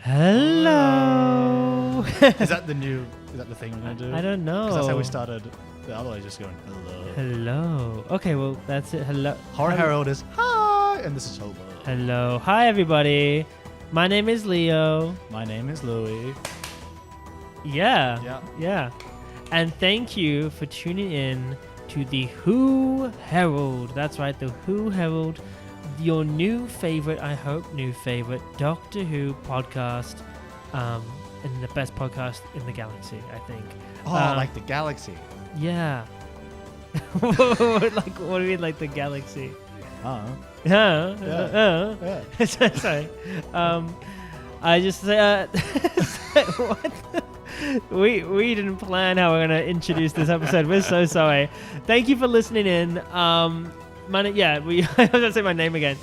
Hello. Is that the thing we're gonna do? I don't know. Because that's how we started. The other way, just going hello. Hello. Okay, well that's it. Hello. Horror Herald is hi, and this is Hobo. Hello. Hi everybody. My name is Leo. My name is Louis. Yeah. Yeah. And thank you for tuning in to the Who Herald. That's right, the Who Herald. Your new favorite, I hope, Doctor Who podcast, and the best podcast in the galaxy, I think. Oh, like the galaxy. Yeah. Like, what do you mean, like the galaxy? Yeah. Sorry. I just say, what? We didn't plan how we're gonna introduce this episode. We're so sorry. Thank you for listening in. I was gonna say my name again.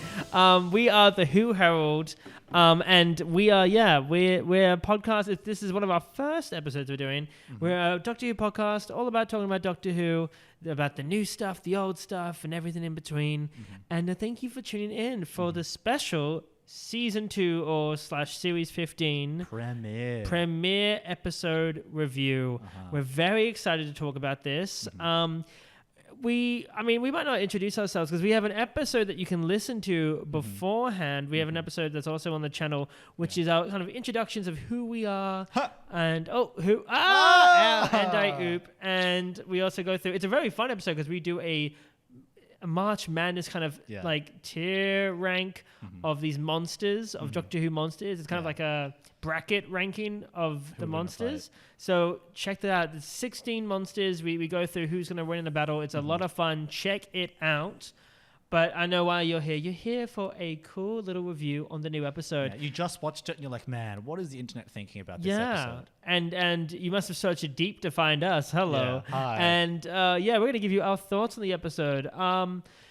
We are the Who Herald, and we're a podcast. This is one of our first episodes we're doing. Mm-hmm. We're a Doctor Who podcast, all about talking about Doctor Who, about the new stuff, the old stuff, and everything in between. Mm-hmm. And thank you for tuning in for the special Season 2 or / Series 15 premiere episode review. Uh-huh. We're very excited to talk about this. Mm-hmm. We might not introduce ourselves because we have an episode that you can listen to beforehand. We have an episode that's also on the channel, which is our kind of introductions of who we are and and I oop. And we also go through. It's a very fun episode because we do a March Madness kind of like tier rank of these monsters, of Doctor Who monsters. It's kind of like a bracket ranking of the monsters. So check that out. There's 16 monsters. We go through who's going to win in a battle. It's a lot of fun. Check it out. But I know why you're here. You're here for a cool little review on the new episode. Yeah, you just watched it and you're like, man, what is the internet thinking about this episode? And you must have searched it deep to find us. Hello. Yeah, hi. And we're going to give you our thoughts on the episode.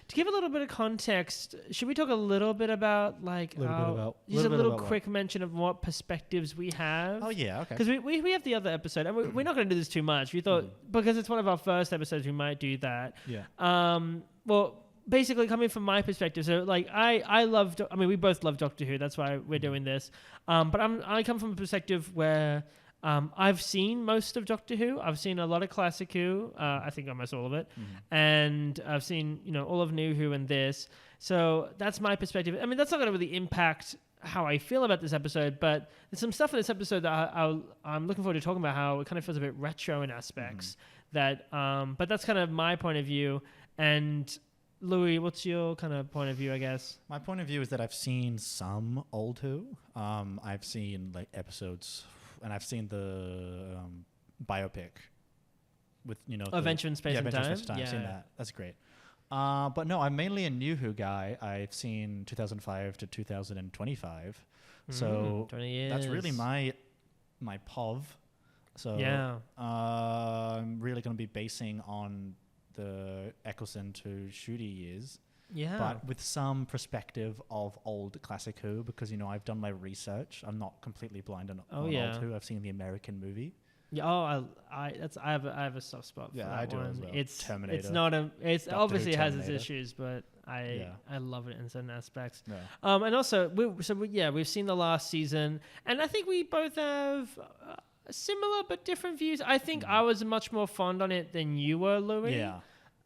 To give a little bit of context, should we talk a little bit about a little quick mention of what perspectives we have? Oh yeah, okay. Because we have the other episode, and we're not going to do this too much. We thought because it's one of our first episodes, we might do that. Yeah. Well, basically coming from my perspective, so like we both love Doctor Who. That's why we're doing this. But I come from a perspective where I've seen most of Doctor Who. I've seen a lot of classic Who. I think almost all of it. And I've seen, all of New Who and this. So that's my perspective. I mean, that's not going to really impact how I feel about this episode, but there's some stuff in this episode that I'm looking forward to talking about, how it kind of feels a bit retro in aspects. But that's kind of my point of view. And Louis, what's your kind of point of view, I guess? My point of view is that I've seen some old Who. I've seen like episodes, and I've seen the biopic with Adventure in Space and Time. I've seen that. That's great. But no, I'm mainly a New Who guy. I've seen 2005 to 2025. So 20 years. That's really my POV. So I'm really going to be basing on the Eccleston to Ncuti years, but with some perspective of old classic Who, because I've done my research. I'm not completely blind on old Who. I've seen the American movie. Yeah. I have a soft spot for that I do one. as well. It's Terminator. It's not it's Doctor obviously Who has its Terminator. issues, but I love it in certain aspects. Yeah. And also we've seen the last season, and I think we both have similar but different views. I think I was much more fond on it than you were, Louis. Yeah.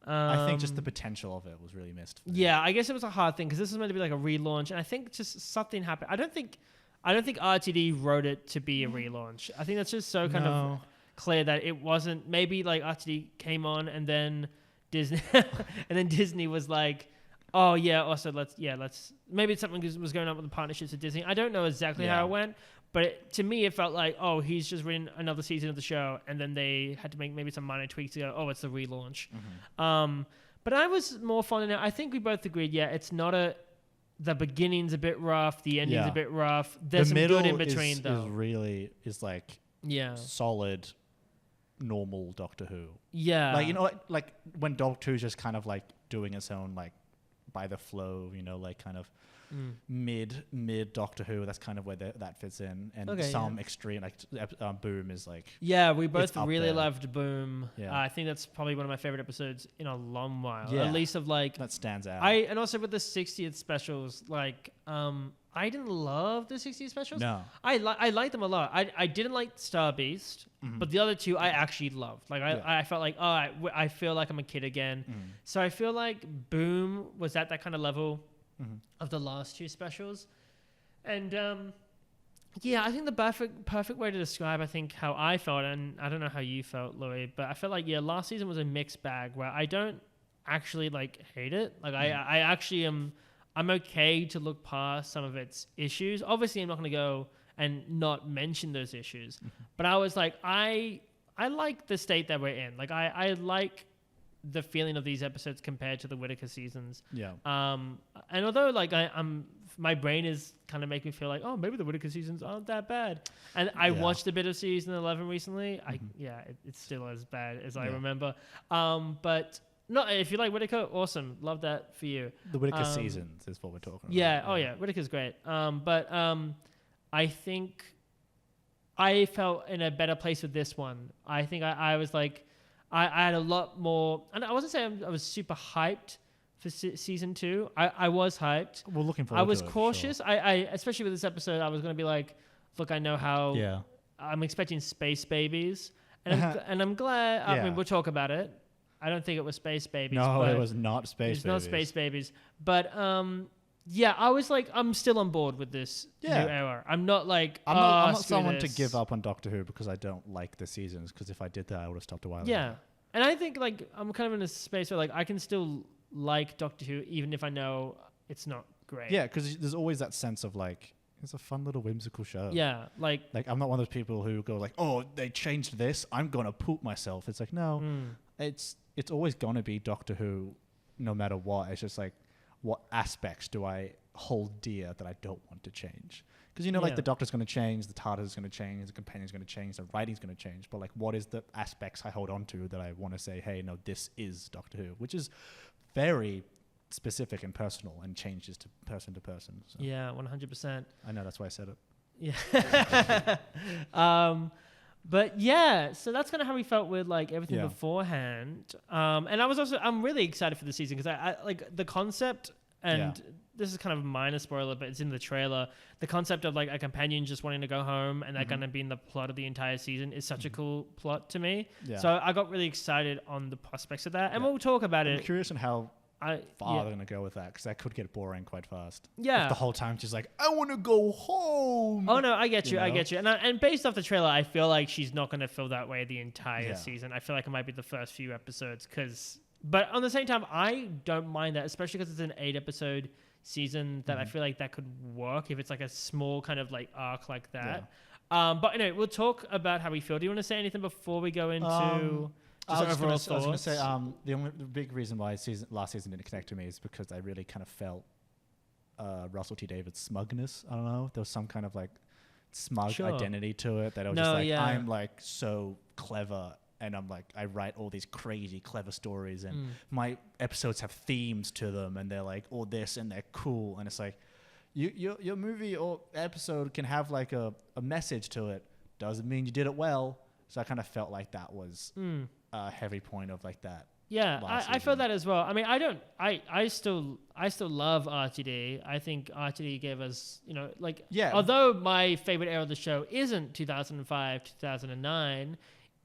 I think just the potential of it was really missed. Yeah, I guess it was a hard thing because this was meant to be like a relaunch, and I think just something happened. I don't think RTD wrote it to be a relaunch. I think that's just so kind of clear that it wasn't. Maybe like RTD came on, and then Disney was like, oh yeah, also let's maybe something was going on with the partnerships with Disney. I don't know exactly how it went. But to me, it felt like, oh, he's just written another season of the show, and then they had to make maybe some minor tweaks to go, oh, it's the relaunch. But I was more fond of it. I think we both agreed, it's not the beginning's a bit rough, the ending's a bit rough. There's some good in between, though. Is like solid, normal Doctor Who. Yeah. Like when Doctor Who's just kind of like doing its own, like by the flow, like kind of mid Doctor Who. That's kind of where that fits in, and extreme like Boom is like we both really loved Boom. I think that's probably one of my favorite episodes in a long while. At least of like that stands out. And also with the 60th specials, like I didn't love the 60 specials. No. I liked them a lot. I didn't like Star Beast, but the other two I actually loved. Like I felt like, I feel like I'm a kid again. So I feel like Boom was at that kind of level of the last two specials. And I think the perfect way to describe, I think, how I felt, and I don't know how you felt, Louis, but I felt like, last season was a mixed bag where I don't actually like hate it. Like I actually I'm okay to look past some of its issues. Obviously, I'm not going to go and not mention those issues. But I was like, I like the state that we're in. Like, I like the feeling of these episodes compared to the Whittaker seasons. Yeah. And although, like, my brain is kind of making me feel like, oh, maybe the Whittaker seasons aren't that bad. And I watched a bit of season 11 recently. It's still as bad as I remember. But... No, if you like Whittaker, awesome. Love that for you. The Whittaker seasons is what we're talking about. Yeah. Oh, yeah. Whittaker's great. But I think I felt in a better place with this one. I think I was like, I had a lot more, and I wasn't saying I was super hyped for season 2. I was hyped. We're looking forward to it. I was cautious. Sure. I especially with this episode, I was going to be like, look, I know how. Yeah. I'm expecting space babies, and I'm glad. I mean, we'll talk about it. I don't think it was Space Babies. No, it was not Space Babies. It's not Space Babies. But, I was like, I'm still on board with this new era. I'm not like, I'm not someone to give up on Doctor Who because I don't like the seasons, because if I did that, I would have stopped a while ago. Yeah. And I think, like, I'm kind of in a space where, like, I can still like Doctor Who even if I know it's not great. Yeah, because there's always that sense of, like, it's a fun little whimsical show. Yeah, like I'm not one of those people who go like, oh, they changed this, I'm going to poop myself. It's like, no, it's always going to be Doctor Who no matter what. It's just like, what aspects do I hold dear that I don't want to change? Because, like, the Doctor's going to change, the TARDIS is going to change, the Companion's going to change, the writing's going to change. But, like, what is the aspects I hold on to that I want to say, hey, no, this is Doctor Who? Which is very specific and personal and changes to person. So. Yeah, 100%. I know, that's why I said it. Yeah. But yeah, so that's kind of how we felt with like everything beforehand. And I'm really excited for the season because I like the concept, and this is kind of a minor spoiler, but it's in the trailer. The concept of like a companion just wanting to go home and they're going to be in the plot of the entire season is such a cool plot to me. Yeah. So I got really excited on the prospects of that, and we'll talk about it. I'm curious on how far they're going to go with that, because that could get boring quite fast. Yeah. If the whole time she's like, I want to go home. Oh, no, I get you. I get you. And based off the trailer, I feel like she's not going to feel that way the entire season. I feel like it might be the first few episodes. But on the same time, I don't mind that, especially because it's an 8-episode season that I feel like that could work if it's like a small kind of like arc like that. Yeah. But anyway, we'll talk about how we feel. Do you want to say anything before we go into... I was going to say, the big reason why last season didn't connect to me is because I really kind of felt Russell T Davies' smugness. I don't know. There was some kind of like smug identity to it that I was just like, I'm like so clever, and I'm like, I write all these crazy clever stories, and my episodes have themes to them, and they're like all this, and they're cool, and it's like, your movie or episode can have like a message to it. Doesn't mean you did it well. So I kind of felt like that was a heavy point of like that. Yeah, I felt that as well. I mean, I still love RTD. I think RTD gave us, although my favorite era of the show isn't 2005, 2009,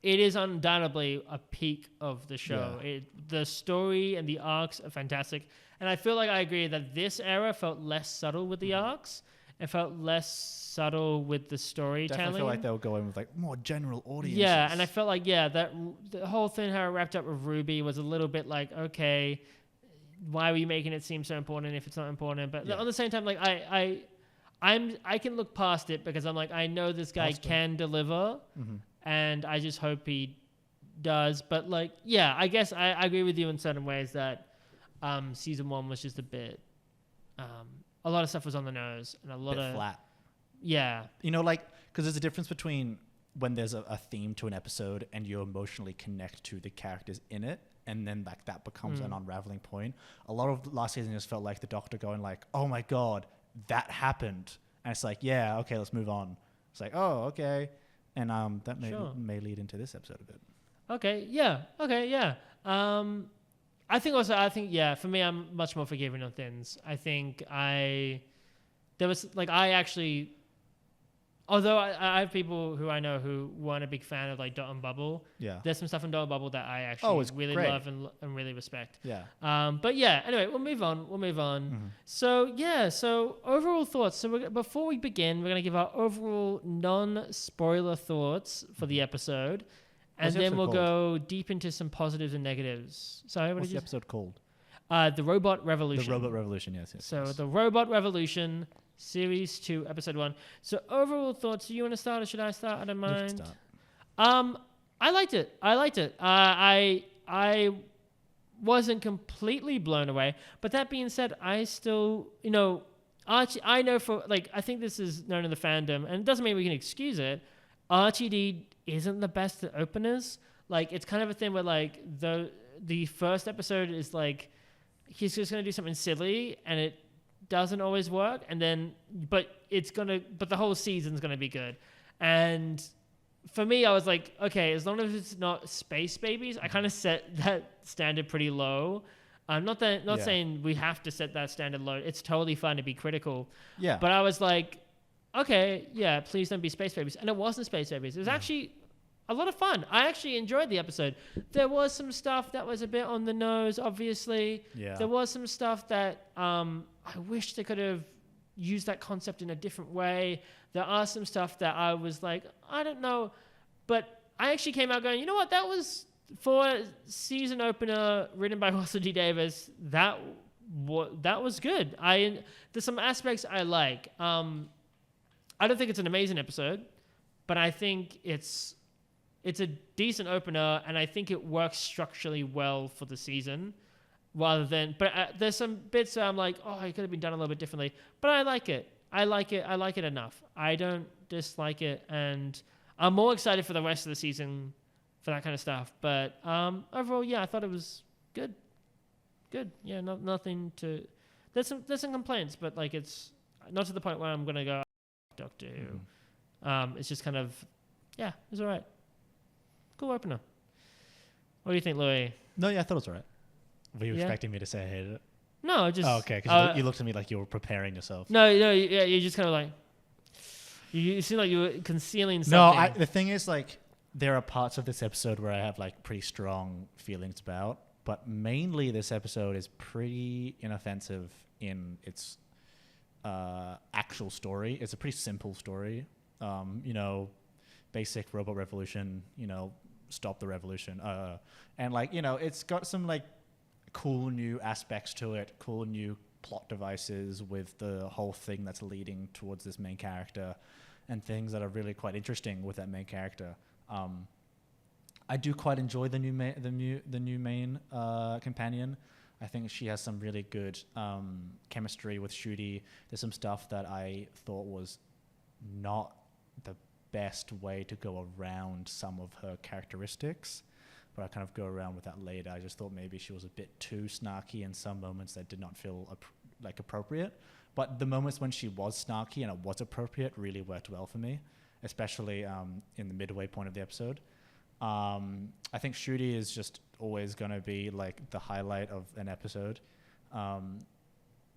it is undoubtedly a peak of the show. Yeah. The story and the arcs are fantastic. And I feel like I agree that this era felt less subtle with the arcs. It felt less subtle with the storytelling. Definitely feel like they were going with like more general audiences. Yeah, and I felt like that the whole thing how it wrapped up with Ruby was a little bit like, okay, why are we making it seem so important if it's not important? But on the same time, like I can look past it because I'm like, I know this guy can deliver, and I just hope he does. But like, I guess I agree with you in certain ways that season 1 was just a bit. A lot of stuff was on the nose and a lot of flat. Yeah. Like, because there's a difference between when there's a theme to an episode and you emotionally connect to the characters in it, and then like that becomes an unraveling point. A lot of last season just felt like the Doctor going like, oh my God, that happened. And it's like, yeah, okay, let's move on. It's like, oh, okay. And that may lead into this episode a bit. Okay, yeah. I think, for me, I'm much more forgiving on things. I think there was like I actually. Although I have people who I know who weren't a big fan of like Dot and Bubble. Yeah. There's some stuff in Dot and Bubble that I actually really great. love and really respect. Yeah. But yeah, anyway, we'll move on. Mm-hmm. So overall thoughts. So before we begin, we're going to give our overall non-spoiler thoughts for the episode. And then we'll go deep into some positives and negatives. Sorry, what's the episode called? The Robot Revolution. The Robot Revolution, yes. So the Robot Revolution, Series 2, Episode 1. So overall thoughts, do you want to start or should I start? I don't mind. You can start. I liked it. I wasn't completely blown away. But that being said, I still, Archie, I know for, like, I think this is known in the fandom, and it doesn't mean we can excuse it. RTD isn't the best at openers. Like, it's kind of a thing where, like, the first episode is, like, he's just going to do something silly, and it doesn't always work, and then but the whole season's gonna be good. And for me, I was like, okay, as long as it's not Space Babies, I kind of set that standard pretty low. Not saying we have to set that standard low. It's totally fine to be critical. Yeah. But I was like, okay, yeah, please don't be Space Babies. And it wasn't Space Babies. It was actually a lot of fun. I actually enjoyed the episode. There was some stuff that was a bit on the nose, obviously. Yeah. There was some stuff that I wish they could have used that concept in a different way. There are some stuff that I was like, I don't know. But I actually came out going, you know what? That was, for a season opener written by Russell D. Davis, that was good. There's some aspects I like. I don't think it's an amazing episode, but I think it's a decent opener, and I think it works structurally well for the season. But there's some bits where I'm like, oh, it could have been done a little bit differently. But I like it. I like it enough. I don't dislike it, and I'm more excited for the rest of the season for that kind of stuff. But overall, yeah, I thought it was good. Good. Yeah, nothing to. There's some complaints, but like it's not to the point where I'm gonna go Doctor Who. Mm-hmm. It's just kind of, yeah, it's all right. Cool opener. What do you think, Louis? No, yeah, I thought it was all right. Were you expecting me to say I hated it? No, just... Oh, okay, because you looked at me like you were preparing yourself. No, yeah, you're just kind of like... You seem like you were concealing something. No, the thing is, like, there are parts of this episode where I have, like, pretty strong feelings about, but mainly this episode is pretty inoffensive in its actual story. It's a pretty simple story. Basic robot revolution, stop the revolution. And, like, it's got some, like, cool new aspects to it, cool new plot devices with the whole thing that's leading towards this main character, and things that are really quite interesting with that main character. I do quite enjoy the new main companion. I think she has some really good chemistry with Ncuti. There's some stuff that I thought was not the best way to go around some of her characteristics, but I kind of go around with that later. I just thought maybe she was a bit too snarky in some moments that did not feel appropriate. But the moments when she was snarky and it was appropriate really worked well for me, especially in the midway point of the episode. I think Ncuti is just always going to be like the highlight of an episode.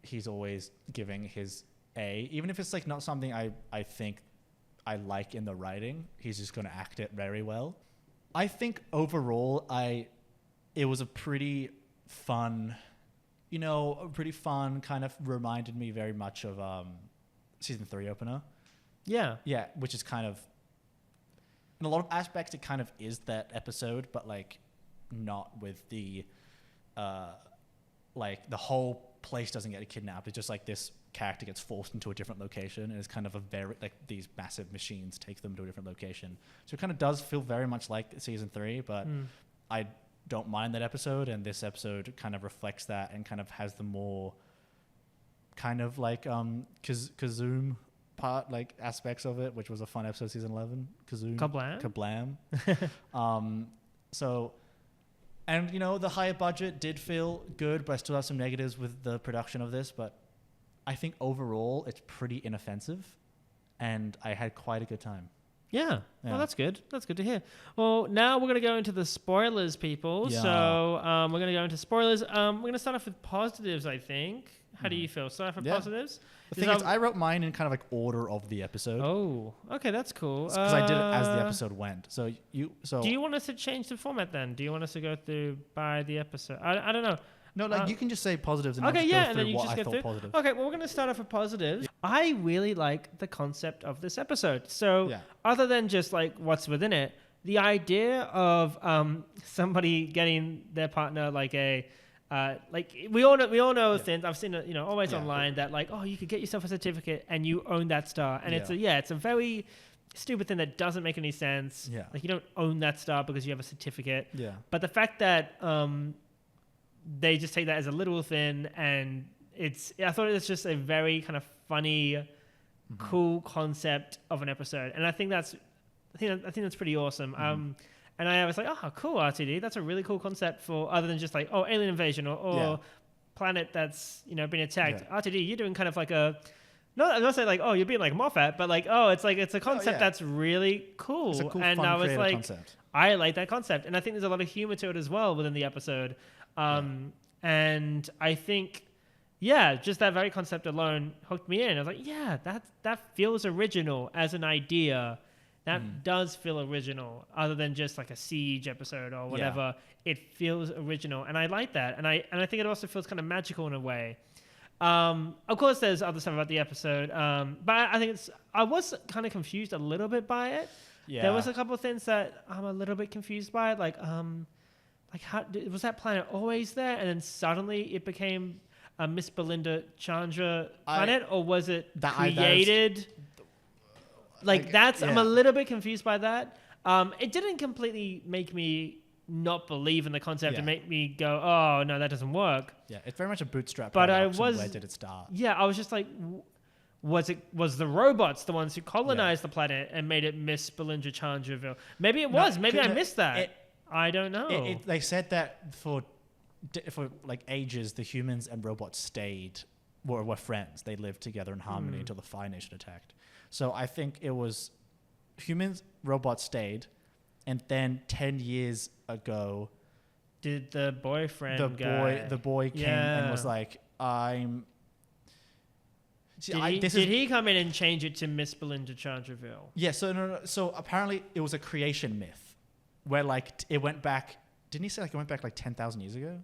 He's always giving his A, even if it's like not something I think I like in the writing, he's just going to act it very well. I think overall, it was a pretty fun, kind of reminded me very much of season 3 opener. Yeah. Yeah, which is kind of, in a lot of aspects, it kind of is that episode, but like not with the, like the whole place doesn't get kidnapped. It's just like this character gets forced into a different location, and it's kind of a very, like, these massive machines take them to a different location. So it kind of does feel very much like season 3, but I don't mind that episode, and this episode kind of reflects that and kind of has the more kind of like Kazoom part, like aspects of it, which was a fun episode, season 11. Kablam. So, and the higher budget did feel good, but I still have some negatives with the production of this, but I think overall it's pretty inoffensive, and I had quite a good time. Yeah. Well, that's good. That's good to hear. Well, now we're going to go into the spoilers, people. Yeah. So we're going to go into spoilers. We're going to start off with positives, I think. How do you feel? Start off with positives? The thing is, I wrote mine in kind of like order of the episode. Oh, okay, that's cool. Because I did it as the episode went. So do you want us to change the format then? Do you want us to go through by the episode? I don't know. No, like you can just say positives and okay, just yeah, go and through then you what just I go thought through. positive. Okay, well, we're going to start off with positives. I really like the concept of this episode. So other than just like what's within it, the idea of somebody getting their partner like a like we all know things. I've seen it, always online that like, oh, you could get yourself a certificate and you own that star, and it's a very stupid thing that doesn't make any sense. Yeah, like you don't own that star because you have a certificate. Yeah, but the fact that they just take that as a literal thing, and I thought it was just a very kind of funny, cool concept of an episode, and I think that's pretty awesome. And I was like, oh, cool, RTD. That's a really cool concept for other than just like, oh, alien invasion or planet that's being attacked. Yeah. RTD, you're doing kind of like I'm not saying like, oh, you're being like Moffat, but like, oh, it's a concept that's really cool. It's a cool, and fun, I was like, concept. I like that concept, and I think there's a lot of humor to it as well within the episode. And I think, just that very concept alone hooked me in. I was like, yeah, that feels original as an idea. That does feel original, other than just like a Siege episode or whatever. It feels original, and I like that. And I think it also feels kind of magical in a way. Of course, there's other stuff about the episode, but I think I was kind of confused a little bit by it. Yeah. There was a couple of things that I'm a little bit confused by, like how was that planet always there, and then suddenly it became a Miss Belinda Chandra planet, or was it created? I'm a little bit confused by that. It didn't completely make me not believe in the concept and make me go, oh no, that doesn't work. Yeah, it's very much a bootstrap. But where did it start? Yeah, I was just like, was the robots the ones who colonized the planet and made it Miss Belinda Chandraville? Maybe it was. Maybe I missed that. I don't know. They said that for like ages, the humans and robots were friends. They lived together in harmony until the Fire Nation attacked. So I think it was humans, robots stayed, and then 10 years ago, did the boyfriend the boy came and was like, did he come in and change it to Miss Belinda Chandraville? Yeah. So apparently it was a creation myth, where like it went back. Didn't he say like it went back like 10,000 years ago?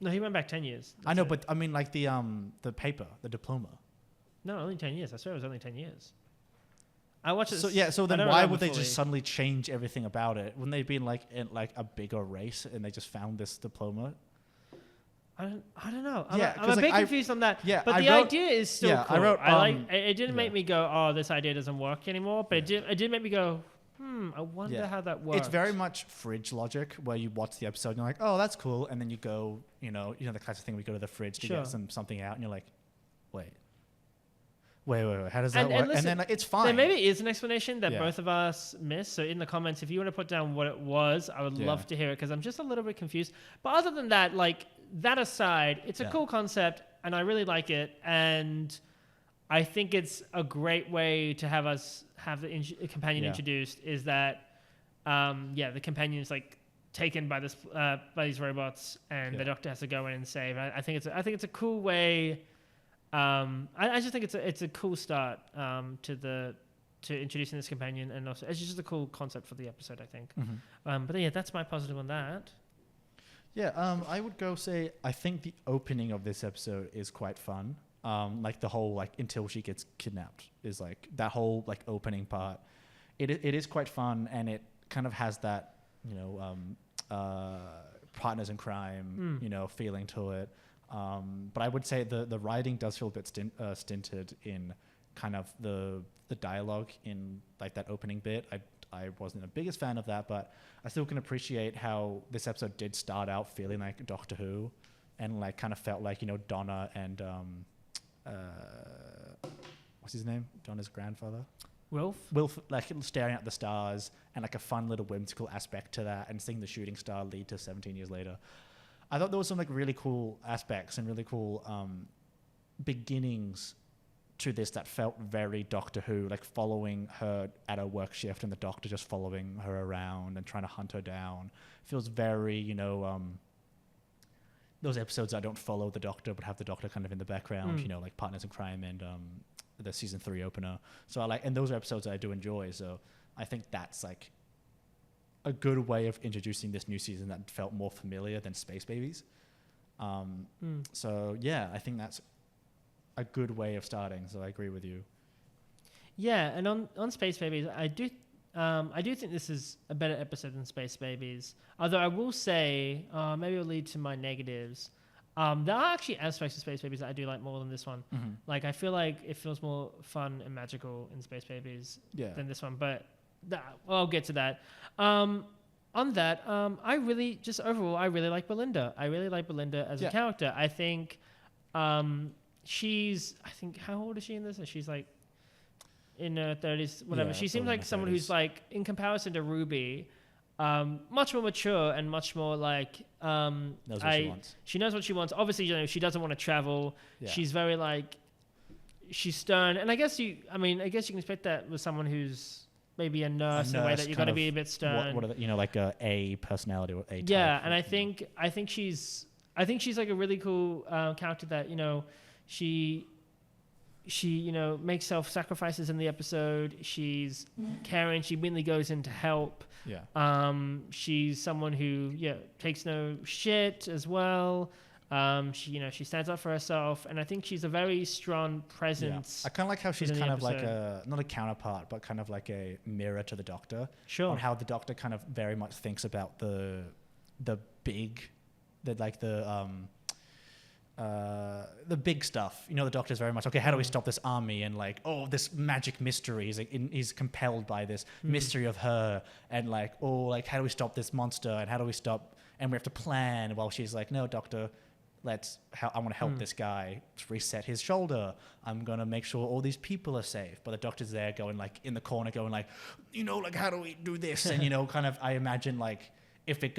No, he went back 10 years. I know, but I mean like the paper, the diploma. No, only 10 years. I swear it was only 10 years. I watched it. So then why would they just suddenly change everything about it? Wouldn't they be in like a bigger race and they just found this diploma? I don't know. I'm a bit confused on that. Yeah, but the idea is still cool. I wrote. It didn't make me go, oh, this idea doesn't work anymore. But it did make me go, I wonder how that works. It's very much fridge logic, where you watch the episode and you're like, oh, that's cool, and then you go, you know the classic thing, we go to the fridge to get something out, and you're like, wait, how does that work? Listen, and then like, it's fine. There maybe is an explanation that both of us missed. So in the comments, if you want to put down what it was, I would love to hear it, because I'm just a little bit confused. But other than that, like that aside, it's a cool concept, and I really like it, and I think it's a great way to have us have the companion introduced. Is that the companion is like taken by these robots, and the Doctor has to go in and save. I think it's a cool way. I just think it's a cool start to introducing this companion, and also it's just a cool concept for the episode, I think. But that's my positive on that. I would go say I think the opening of this episode is quite fun. Like the whole like until she gets kidnapped is like that whole like opening part. It is quite fun, and it kind of has that partners in crime feeling to it. But I would say the writing does feel a bit stinted in kind of the dialogue in like that opening bit. I wasn't the biggest fan of that, but I still can appreciate how this episode did start out feeling like Doctor Who, and like kind of felt like Donna and what's his name? Donna's grandfather. Wilf, like staring at the stars, and like a fun little whimsical aspect to that, and seeing the shooting star lead to 17 years later. I thought there was some like really cool aspects and really cool beginnings to this that felt very Doctor Who, like following her at a work shift and the Doctor just following her around and trying to hunt her down. Feels very, you know, those episodes I don't follow the Doctor but have the Doctor kind of in the background, you know, like Partners in Crime and the season 3 opener. So I like, and those are episodes I do enjoy. So I think that's like a good way of introducing this new season that felt more familiar than Space Babies. So yeah, I think that's a good way of starting. So I agree with you. Yeah, and on Space Babies, I do think this is a better episode than Space Babies. Although I will say, maybe it'll lead to my negatives. There are actually aspects of Space Babies that I do like more than this one. Mm-hmm. Like, I feel like it feels more fun and magical in Space Babies than this one. But I'll get to that. On that, I really like Belinda. I really like Belinda as a character. I think how old is she in this? She's like in her 30s, whatever. She seems like someone who's like, in comparison to Ruby, much more mature and much more like knows what she wants. She knows what she wants. Obviously, you know, she doesn't want to travel. Yeah. She's very like, she's stern, and I guess you can expect that with someone who's maybe a nurse in a way that you got to be a bit stern. What are the, you know, like a personality or a type. Yeah, and I think she's like a really cool character that, you know, she you know, makes self-sacrifices in the episode. She's caring. She mainly goes in to help. Yeah. She's someone who takes no shit as well. She stands up for herself, and I think she's a very strong presence. I kind of like how she's kind of like not a counterpart, but kind of like a mirror to the Doctor. Sure. On how the Doctor kind of very much thinks about the big stuff. You know, the Doctor's very much, okay, how do we stop this army? And like, oh, this magic mystery. He's compelled by this mystery of her. And like, oh, like, how do we stop this monster? And how do we stop? And we have to plan. While she's like, no, Doctor, I want to help this guy reset his shoulder. I'm going to make sure all these people are safe. But the Doctor's there going like, in the corner going like, you know, like, how do we do this? And, you know, kind of, I imagine like, if it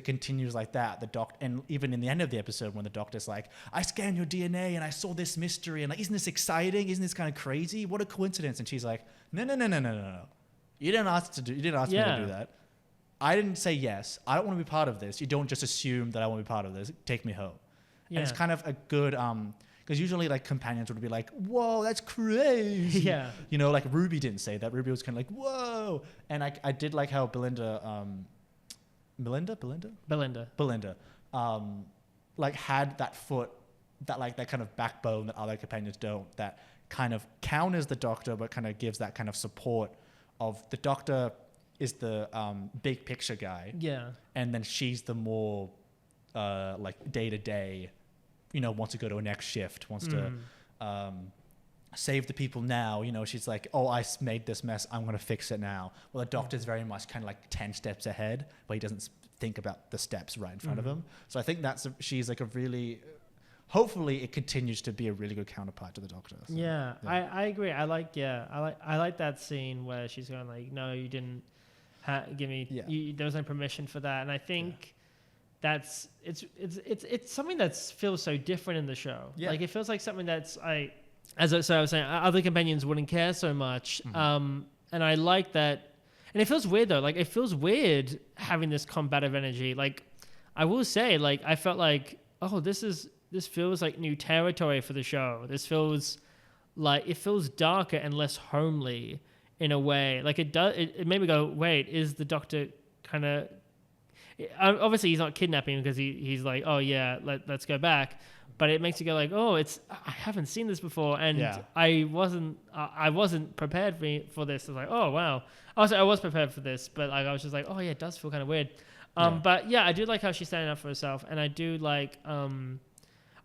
continues like that, and even in the end of the episode when the Doctor's like, I scanned your DNA and I saw this mystery and like, isn't this exciting? Isn't this kind of crazy? What a coincidence. And she's like, no. You didn't ask me to do that. I didn't say yes. I don't want to be part of this. You don't just assume that I want to be part of this. Take me home. Yeah. And it's kind of a good, because usually like companions would be like, whoa, that's crazy. Yeah. You know, like Ruby didn't say that. Ruby was kind of like, whoa. And I did like how Belinda, like had that foot, that kind of backbone that other companions don't, that kind of counters the Doctor, but kind of gives that kind of support of the Doctor is the big picture guy. Yeah. And then she's the more like day to day, you know, wants to go to a next shift, wants to save the people now. You know, she's like, oh, I made this mess, I'm going to fix it now. Well, the Doctor's very much kind of like 10 steps ahead, but he doesn't think about the steps right in front of him. So I think she's like a really, hopefully it continues to be a really good counterpart to the Doctor. So, I agree. I like that scene where she's going like, no, you didn't give me, there was no permission for that. And I think that's, it's something that feels so different in the show. Yeah. Like it feels like something that's, as I was saying, other companions wouldn't care so much. And I like that. And it feels weird though. Like it feels weird having this combative energy. Like I will say, like I felt like, oh, this feels like new territory for the show. It feels darker and less homely in a way. Like it made me go, wait, is the Doctor kind of, obviously he's not kidnapping because he's like, oh yeah, let's go back. But it makes you go like, oh, I haven't seen this before, and I wasn't prepared for this. I was like, oh wow. Also, I was prepared for this, but like I was just like, oh yeah, it does feel kind of weird. But yeah, I do like how she's standing up for herself, and I do like, and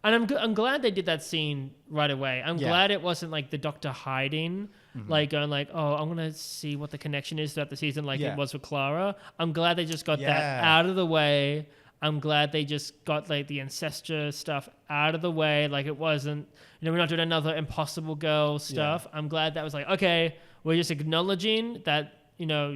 I'm glad they did that scene right away. I'm glad it wasn't like the Doctor hiding, like going like, oh, I'm gonna see what the connection is throughout the season, like it was with Clara. I'm glad they just got that out of the way. I'm glad they just got like the ancestor stuff out of the way. Like it wasn't, we're not doing another Impossible Girl stuff. I'm glad that was like, okay, we're just acknowledging that,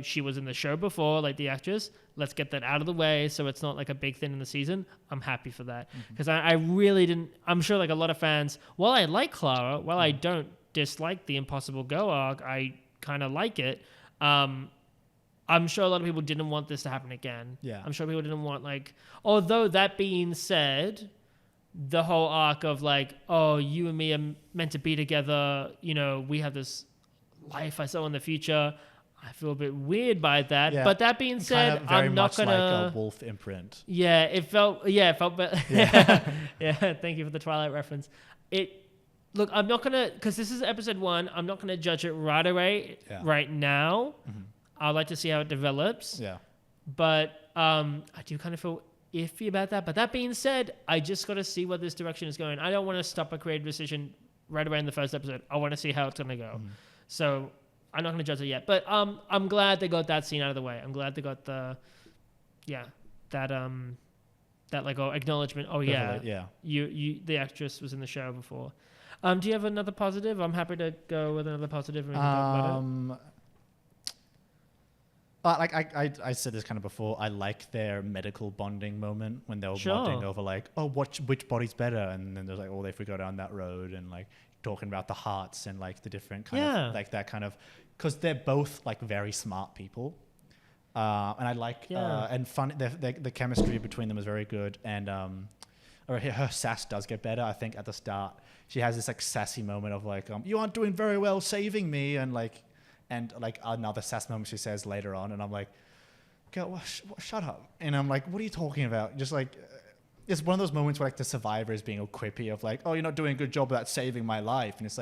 she was in the show before, like the actress. Let's get that out of the way so it's not like a big thing in the season. I'm happy for that. Because I really didn't, I'm sure like a lot of fans, while I like Clara, while I don't dislike the Impossible Go arc. I kind of like it. I'm sure a lot of people didn't want this to happen again. Yeah. I'm sure people didn't want although that being said, the whole arc of oh, you and me are meant to be together. We have this life I saw in the future. I feel a bit weird by that. Yeah. But that being said, I'm not gonna like a wolf imprint. Yeah, it felt better. Yeah. Yeah. Thank you for the Twilight reference. Look, I'm not gonna, because this is episode 1. I'm not gonna judge it right away, right now. Mm-hmm. I'd like to see how it develops. Yeah. But I do kind of feel iffy about that. But that being said, I just got to see where this direction is going. I don't want to stop a creative decision right away in the first episode. I want to see how it's gonna go. Mm-hmm. So I'm not going to judge it yet, but I'm glad they got that scene out of the way. I'm glad they got that acknowledgement. Oh yeah, you the actress was in the show before. Do you have another positive? I'm happy to go with another positive. And we can talk about it. I said this kind of before. I like their medical bonding moment when they were bonding over which body's better, and then there's oh, if we go down that road and talking about the hearts and the different kind of that kind of, because they're both very smart people, and I like and fun. The chemistry between them is very good, and her sass does get better. I think at the start she has this sassy moment of you aren't doing very well saving me, and another sass moment she says later on, and I'm girl, shut up, and I'm what are you talking about? Just it's one of those moments where the survivor is being all quippy of oh, you're not doing a good job at saving my life, and it's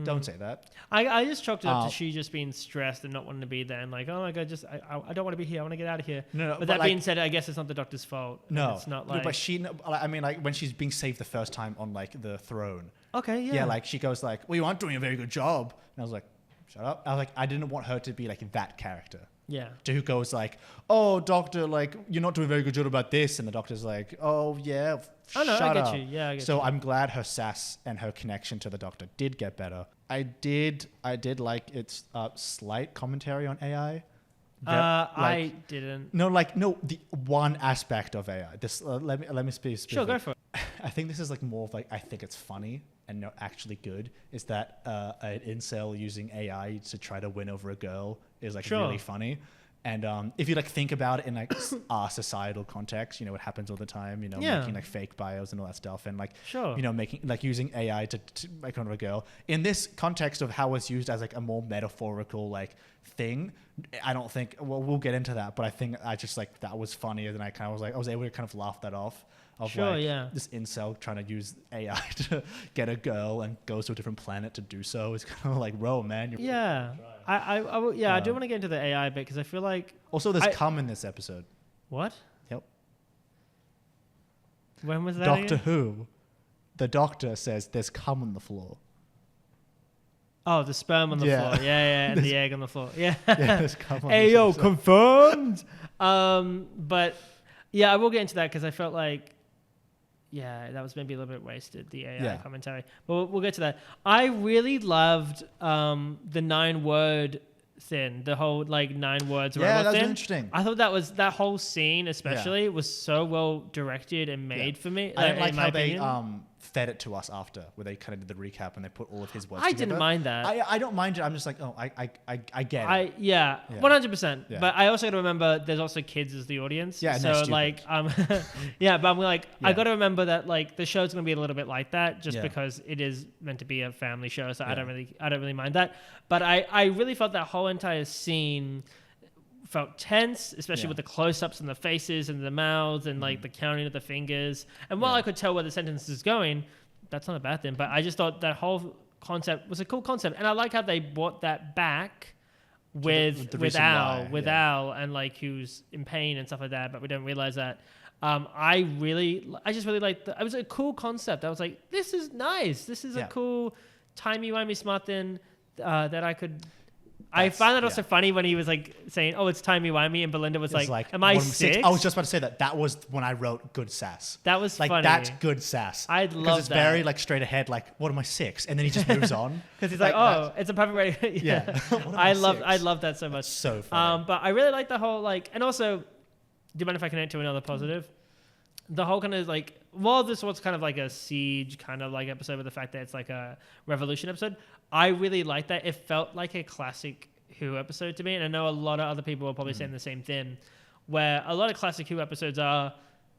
don't say that. I just chalked it up to she just being stressed and not wanting to be there, and oh my god, I don't want to be here. I want to get out of here. No, but that being said, I guess it's not the doctor's fault. No, it's not but she. I mean, when she's being saved the first time on the throne. Okay, yeah. Yeah, she goes well, you aren't doing a very good job, and I was shut up. I was I didn't want her to be that character. Yeah. Who goes oh, doctor, you're not doing a very good job about this, and the doctor's oh yeah, oh no, shut I get up. you. Yeah, I get so you. I'm glad her sass and her connection to the doctor did get better. I did like its slight commentary on AI. I didn't. No, the one aspect of AI. This let me speak. Sure, go for it. I think this is more of I think it's funny and not actually good. Is that an incel using AI to try to win over a girl is really funny. And if you think about it in our societal context, it happens all the time. Making fake bios and all that stuff, and sure. Making using AI to make fun of a girl. In this context of how it's used as a more metaphorical thing, I don't think. Well, we'll get into that, but I think I just that was funnier than I kind of was I was able to kind of laugh that off. Of sure, yeah. This incel trying to use AI to get a girl and goes to a different planet to do so. It's kind of bro, man. Yeah. I do want to get into the AI bit because I feel also there's cum in this episode. What? Yep. When was that? Doctor again? Who. The doctor says there's cum on the floor. Oh, the sperm on the floor. Yeah, and the egg on the floor. Yeah. Yeah, there's cum on the floor. Hey, yo, confirmed. But yeah, I will get into that because I felt that was maybe a little bit wasted, the AI commentary. But we'll get to that. I really loved the 9-word thing, the whole 9 words. Yeah, that was thing. interesting. I thought that whole scene especially was so well directed and made for me. I didn't like how they fed it to us after, where they kind of did the recap and they put all of his words together. Didn't mind that. I don't mind it. I'm just I get it. 100%. Yeah. But I also got to remember there's also kids as the audience. Yeah, so but I'm I got to remember that the show's going to be a little bit like that just because it is meant to be a family show. So I don't really mind that. But I really felt that whole entire scene felt tense, especially with the close-ups and the faces and the mouths and the counting of the fingers. And while I could tell where the sentence is going, that's not a bad thing. But I just thought that whole concept was a cool concept, and I like how they brought that back with Al and who's in pain and stuff like that. But we don't realize that. I just really liked it was a cool concept. I was this is nice. This is a cool timey-wimey smart thing that I could. I found that also funny when he was saying, "Oh, it's timey-wimey," and Belinda was "Am I 6?" I was just about to say that. That was when I wrote good sass. That was funny. That's good sass. I'd love that. Because it's very straight ahead. What am I 6? And then he just moves on. Because he's "Oh, it's a perfect way." Yeah. I love that so much. That's so funny. But I really like the whole and also, do you mind if I connect to another positive? The whole kind of while this was kind of like a siege kind of like episode with the fact that it's like a revolution episode, I really liked that. It felt like a classic Who episode to me, and I know a lot of other people are probably saying the same thing, where a lot of classic Who episodes are,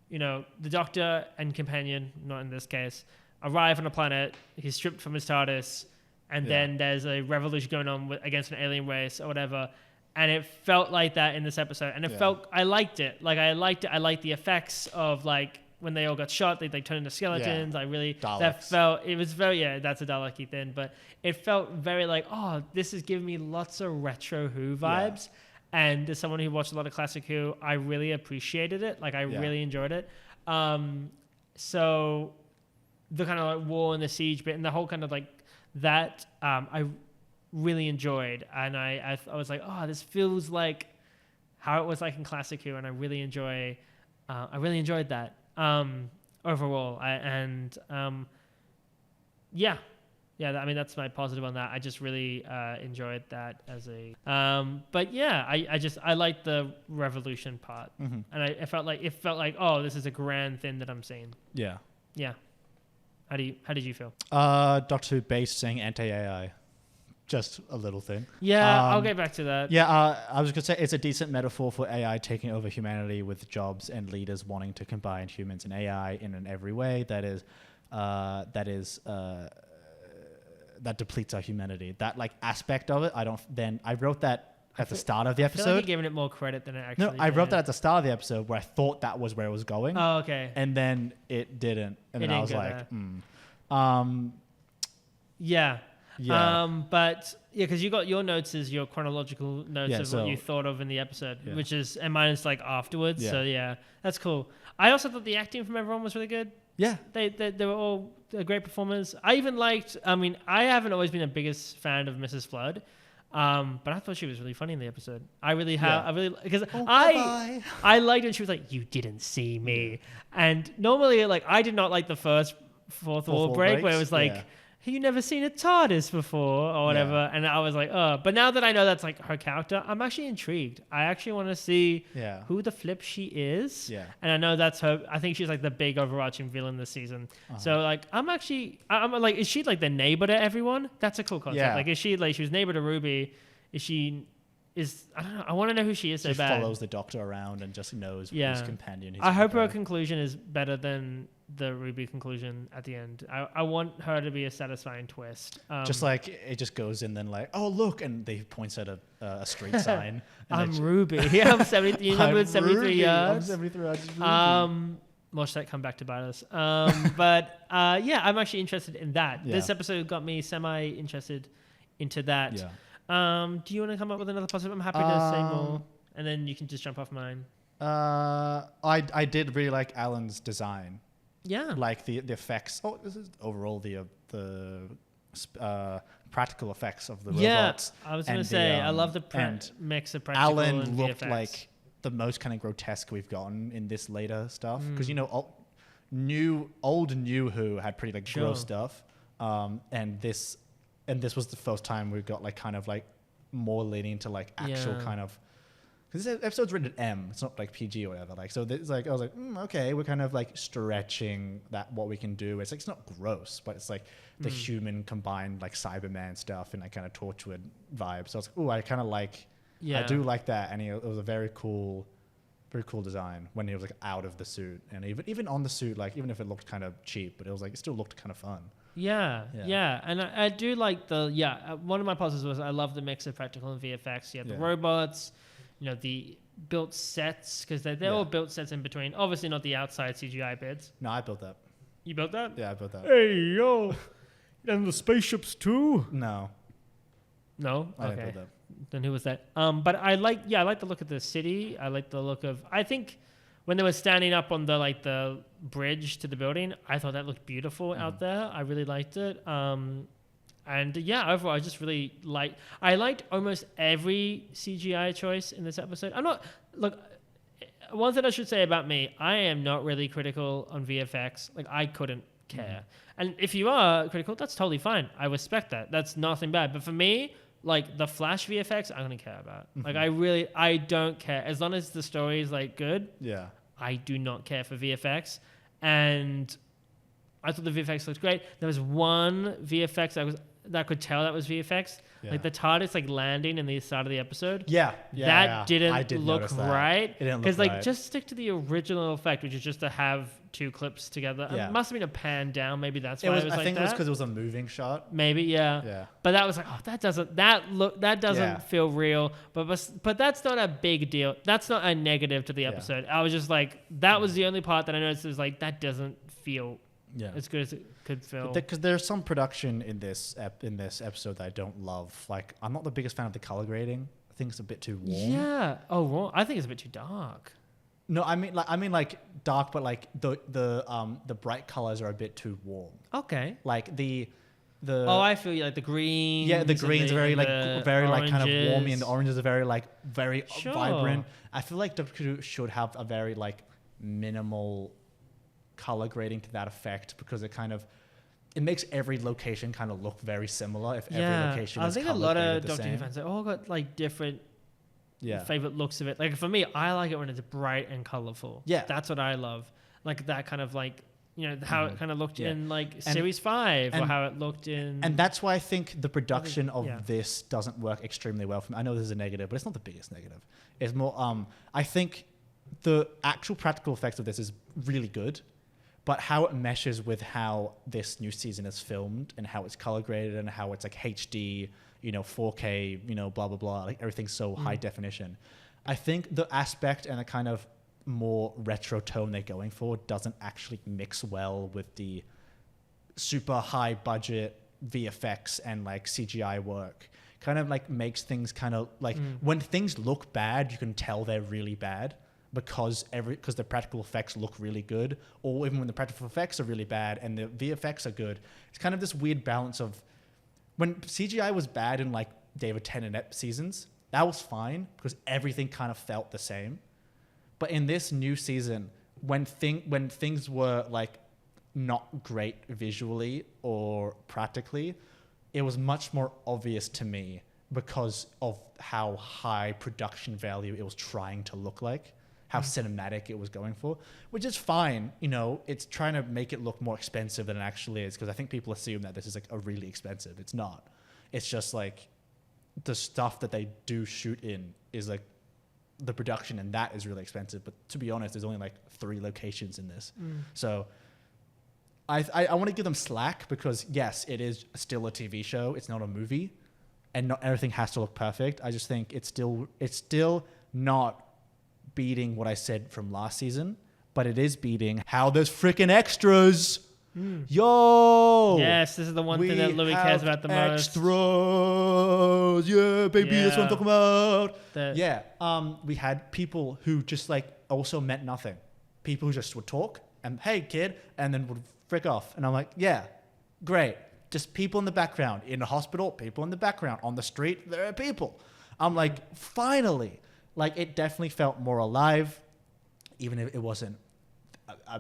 you know, the Doctor and companion, not in this case, arrive on a planet, he's stripped from his TARDIS, and then there's a revolution going on against an alien race or whatever. And it felt like that in this episode. And it felt, I liked it. Like, I liked it. I liked the effects of, like, when they all got shot, they turned into skeletons. I really, Daleks. that felt, it was very, that's a Dalek-y thing. But it felt very like, oh, this is giving me lots of retro Who vibes. And as someone who watched a lot of classic Who, I really appreciated it. Like, I really enjoyed it. So the kind of like war and the siege bit and the whole kind of like that, I really enjoyed, and I was like, oh, this feels like how it was like in classic Who, and I really enjoyed that overall. I mean, that's my positive on that. I just really enjoyed that as a but yeah, I liked the revolution part, and it felt like oh, this is a grand thing that I'm seeing. Yeah How did you feel? Doctor Who based saying anti-AI. Just a little thing. Yeah, I'll get back to that. Yeah, I was going to say it's a decent metaphor for AI taking over humanity with jobs and leaders wanting to combine humans and AI in every way that depletes our humanity. That like aspect of it, I wrote that at the start of the episode. I feel like you're giving it more credit than it actually No, I wrote that at the start of the episode where I thought that was where it was going. Oh, okay. And then it didn't. And then I was like, Yeah. Yeah. But yeah, because you got your notes as your chronological notes of what you thought of in the episode, which is, and mine is like afterwards. So yeah, that's cool. I also thought the acting from everyone was really good. Yeah. They were all great performers. I even liked, I mean, I haven't always been the biggest fan of Mrs. Flood. But I thought she was really funny in the episode. I really because I liked when she was like, "You didn't see me," and normally like I did not like the first fourth wall break where it was like, "You never seen a TARDIS before" or whatever, and I was like, "Oh!" But now that I know that's like her character, I'm actually intrigued. I actually want to see who the flip she is. Yeah, and I know that's her. I think she's like the big overarching villain this season. So like, I'm like, is she like the neighbor to everyone? That's a cool concept. Yeah. Like, is she like she was neighbor to Ruby? I don't know. I want to know who she is. She follows the Doctor around and just knows his companion. I hope her conclusion is better than the Ruby conclusion at the end. I want her to be a satisfying twist. Just like it just goes in, then like, oh look, and they points at a street sign. I'm Ruby. Yeah, I'm 73. You remember 73 yards? I'm 73 yards. Watch that come back to bite us. But yeah, I'm actually interested in that. Yeah. This episode got me semi-interested into that. Yeah. Do you want to come up with another positive? I'm happy to say more, and then you can just jump off mine. I did really like Alan's design. Yeah, like the effects. Oh, this is overall the practical effects of the robots. Yeah, I was going to say I love the mix of practical Alan and looked VFX. Like the most kind of grotesque we've gotten in this later stuff because old New Who had pretty like gross stuff, and this was the first time we got like kind of like more leaning to like actual kind of, because this episode's rated M, it's not like PG or whatever. Like, so it's like I was like, okay, we're kind of like stretching that what we can do. It's like it's not gross, but it's like the human combined like Cyberman stuff and like kind of Torchwood vibe. So I was like, I kind of like, I do like that, and it was a very cool design when he was like out of the suit, and even on the suit, like even if it looked kind of cheap, but it was like it still looked kind of fun. Yeah. And I do like one of my positives was I love the mix of practical and VFX. You have the robots, the built sets, because they're all built sets in between. Obviously not the outside CGI bits. No, I built that. You built that? Yeah, I built that. Hey, yo. And the spaceships too? No? Okay. I didn't build that. Then who was that? But I like the look of the city. I like the look of, I think when they were standing up on the bridge to the building, I thought that looked beautiful out there. I really liked it. And yeah, overall, I just really I liked almost every CGI choice in this episode. One thing I should say about me, I am not really critical on VFX. Like, I couldn't care. And if you are critical, that's totally fine. I respect that. That's nothing bad. But for me, like the Flash VFX, I don't care about. Like, I don't care. As long as the story is like good, I do not care for VFX. and I thought the VFX looked great. There was one VFX that I could tell that was VFX. Yeah. Like the TARDIS like landing in the start of the episode. That didn't look right. It didn't look right. Because just stick to the original effect, which is just to have two clips together. Yeah. It must have been a pan down. Maybe that's why it was like that. I think it was because it was a moving shot. Maybe, yeah. But that was like, that doesn't feel real. But that's not a big deal. That's not a negative to the episode. I was just like, that was the only part that I noticed was like, that doesn't feel as good as it could feel. Because there's some production in this episode that I don't love. Like, I'm not the biggest fan of the color grading. I think it's a bit too warm. Yeah. Oh, well, I think it's a bit too dark. No, I mean like dark, but like the bright colors are a bit too warm. Okay. Like the. I feel like the green. Yeah, the greens are very like kind of warmy, and the oranges are very vibrant. I feel like Doctor Who should have a very like minimal color grading to that effect, because it makes every location kind of look very similar. If every location is color graded the same. I think a lot of Doctor Who fans all got like different favorite looks of it. Like for me, I like it when it's bright and colorful. Yeah, that's what I love. Like that kind of like, you know, how it kind of looked in like Series 5 or how it looked in. And that's why I think the production of this doesn't work extremely well for me. I know this is a negative, but it's not the biggest negative. It's more, I think the actual practical effects of this is really good, but how it meshes with how this new season is filmed and how it's color graded and how it's like HD, you know, 4K, you know, blah, blah, blah, like everything's so high definition. I think the aspect and the kind of more retro tone they're going for doesn't actually mix well with the super high budget VFX and like CGI work. Kind of like makes things kind of like when things look bad, you can tell they're really bad because the practical effects look really good, or even when the practical effects are really bad and the VFX are good. It's kind of this weird balance of when CGI was bad in like David Tennant seasons, that was fine because everything kind of felt the same. But in this new season, when things were like not great visually or practically, it was much more obvious to me because of how high production value it was trying to look like, how cinematic it was going for, which is fine. You know, it's trying to make it look more expensive than it actually is, because I think people assume that this is like a really expensive. It's not. It's just like the stuff that they do shoot in is like the production, and that is really expensive. But to be honest, there's only like 3 locations in this. So I want to give them slack, because yes, it is still a TV show. It's not a movie, and not everything has to look perfect. I just think it's still not beating what I said from last season, but it is beating how there's freaking extras. Yo! Yes, this is the one thing that Louis cares about the most. Extras! Yeah, baby, that's what I'm talking about. We had people who just like also meant nothing. People who just would talk and, hey, kid, and then would frick off. And I'm like, yeah, great. Just people in the background. In the hospital, people in the background. On the street, there are people. I'm like, finally. Like, it definitely felt more alive, even if it wasn't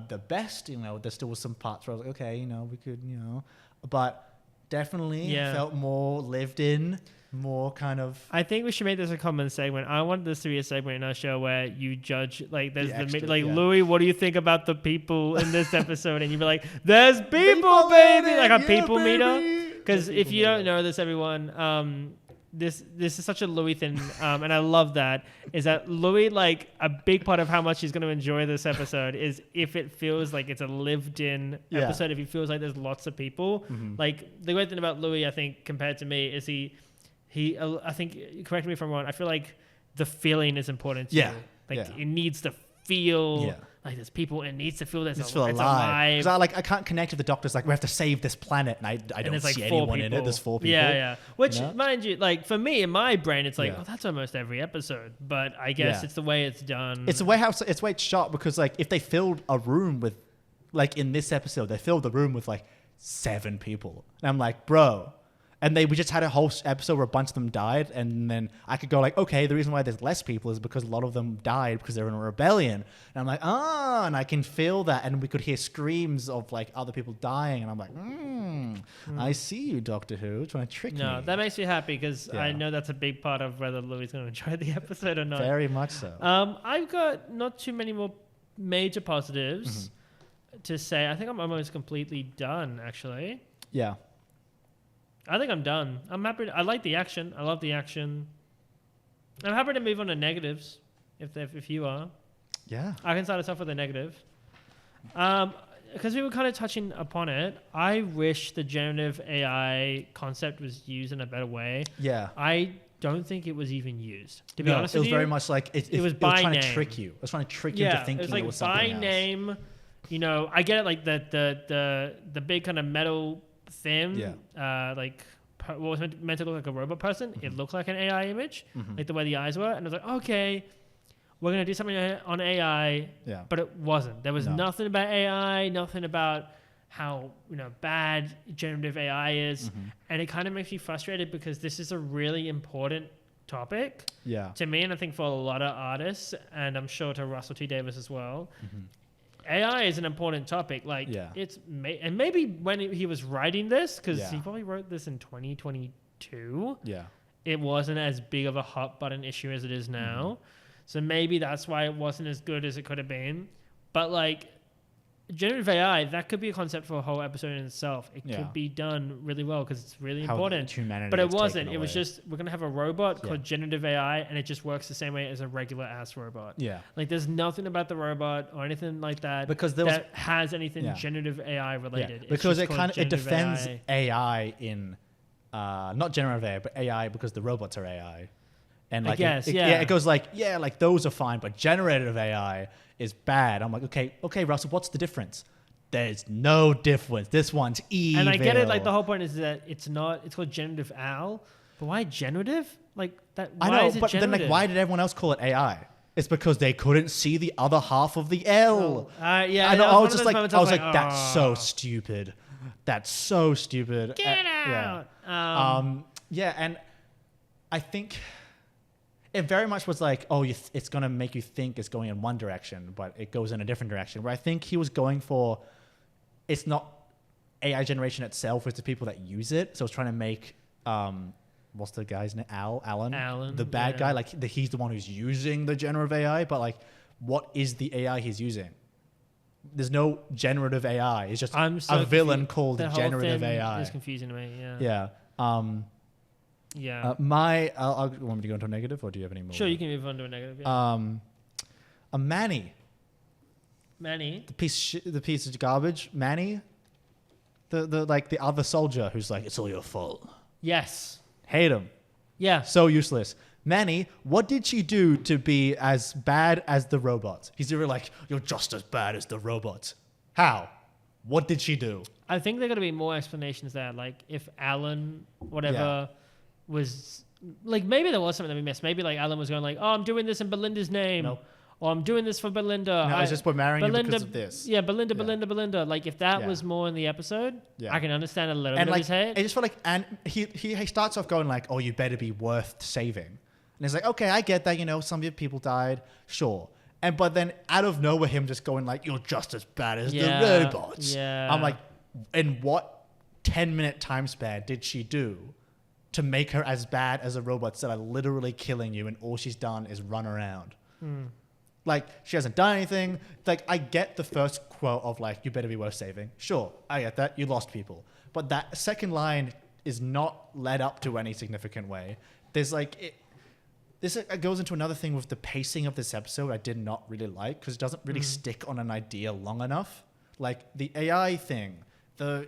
the best. You know, there still was some parts where I was like, okay, you know, we could, you know, but definitely felt more lived in, more kind of. I think we should make this a common segment. I want this to be a segment in our show where you judge, like, there's Louis, what do you think about the people in this episode? And you'd be like, there's people, baby, like a people meter. Because if you don't know this, everyone, this is such a Louis thing, and I love that, is that Louis, like, a big part of how much he's going to enjoy this episode is if it feels like it's a lived-in episode, if he feels like there's lots of people. Like, the great thing about Louis, I think, compared to me, is he I think, correct me if I'm wrong, I feel like the feeling is important to you. Like, it needs to feel like there's people, and it needs to feel there's it's alive. Because I can't connect with the doctors, like, we have to save this planet, and I don't see anyone in it. There's 4 people. Yeah. Which, mind you, like, for me, in my brain, it's like, oh, that's almost every episode. But I guess it's the way it's done. It's the way it's shot, because, like, if they filled a room with, like, in this episode, they filled the room with, like, 7 people. And I'm like, bro. And we just had a whole episode where a bunch of them died, and then I could go like, okay, the reason why there's less people is because a lot of them died because they're in a rebellion. And I'm like, and I can feel that, and we could hear screams of like other people dying, and I'm like, I see you, Doctor Who, trying to trick me. No, that makes me happy, because I know that's a big part of whether Louis is going to enjoy the episode or not. Very much so. I've got not too many more major positives. to say I think I'm almost completely done, actually. Yeah. I think I'm done. I'm happy. I like the action. I love the action. I'm happy to move on to negatives, if you are. Yeah. I can start us off with a negative. Because we were kind of touching upon it, I wish the generative AI concept was used in a better way. Yeah. I don't think it was even used. To be honest with you, it was very much like it was trying to trick you. It was trying to trick you into thinking it was something else. By name. You know, I get it. Like the big kind of metal thing. Yeah. Like what was meant to look like a robot person. Mm-hmm. It looked like an AI image, like the way the eyes were, and I was like, okay, we're gonna do something on AI. Yeah. But it wasn't. There was nothing about AI. Nothing about how bad generative AI is, and it kind of makes me frustrated because this is a really important topic to me, and I think for a lot of artists, and I'm sure to Russell T Davies as well. AI is an important topic. Like and maybe when he was writing this, because he probably wrote this in 2022. Yeah, it wasn't as big of a hot button issue as it is now, so maybe that's why it wasn't as good as it could have been. But like, generative AI, that could be a concept for a whole episode in itself. It could be done really well because it's really important. But it wasn't. It was just, we're going to have a robot called generative AI, and it just works the same way as a regular ass robot. Yeah. Like, there's nothing about the robot or anything like that because that has anything generative AI related. Yeah. Because it defends AI in not generative AI, but AI because the robots are AI. And like, it goes like, like those are fine, but generative AI is bad. I'm like, okay, Russell, what's the difference? There's no difference. This one's evil. And I get it. Like, the whole point is that it's called generative AL, but why generative? Like that. Why I know, is it but generative? Then like, why did everyone else call it AI? It's because they couldn't see the other half of the L. Yeah. And I was just like, that's so stupid. That's so stupid. Get out. Yeah, and I think it very much was like, it's going to make you think it's going in one direction, but it goes in a different direction. Where I think he was going for, it's not AI generation itself, it's the people that use it. So it's trying to make, what's the guy's name? Alan, the bad guy. Like he's the one who's using the generative AI, but like, what is the AI he's using? There's no generative AI. It's just a villain called generative AI. It's confusing to me. Yeah. Yeah. Want me to go into a negative, or do you have any more? Sure, you can move on to a negative. Yeah. A Manny. The piece of garbage. Manny. The other soldier who's like, it's all your fault. Yes. Hate him. Yeah. So useless. Manny, what did she do to be as bad as the robots? He's really like, you're just as bad as the robots. How? What did she do? I think there are going to be more explanations there. Like, if Alan, was... Like, maybe there was something that we missed. Maybe, like, Alan was going like, I'm doing this in Belinda's name. Nope. Or I'm doing this for Belinda. No, I just put marrying you because of this. Yeah, Belinda. Like, if that was more in the episode, I can understand a little bit of his hate. I just felt like... And he starts off going like, you better be worth saving. And it's like, okay, I get that, some of your people died, sure. But then out of nowhere, him just going like, you're just as bad as the robots. Yeah. I'm like, in what 10-minute time span did she do to make her as bad as the robots that are literally killing you and all she's done is run around? Like, she hasn't done anything. Like, I get the first quote of like, you better be worth saving. Sure, I get that. You lost people. But that second line is not led up to any significant way. There's like... This goes into another thing with the pacing of this episode I did not really like because it doesn't really stick on an idea long enough. Like the AI thing,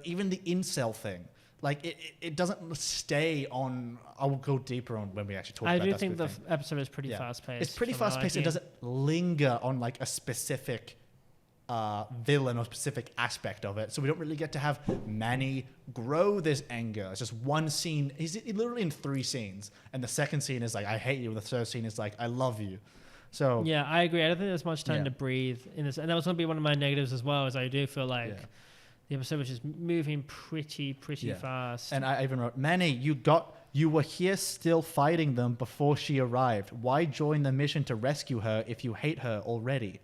even the incel thing, like it doesn't stay on. I will go deeper on when we actually talk about that. I do think the episode is pretty fast-paced. It's pretty fast-paced. It doesn't linger on like a specific villain or specific aspect of it. So we don't really get to have Manny grow this anger. It's just one scene. He's literally in 3 scenes. And the second scene is like, I hate you. And the third scene is like, I love you. So yeah, I agree. I don't think there's much time to breathe in this. And that was going to be one of my negatives as well, is I do feel like the episode was just moving pretty fast. And I even wrote, Manny, you were here still fighting them before she arrived. Why join the mission to rescue her if you hate her already?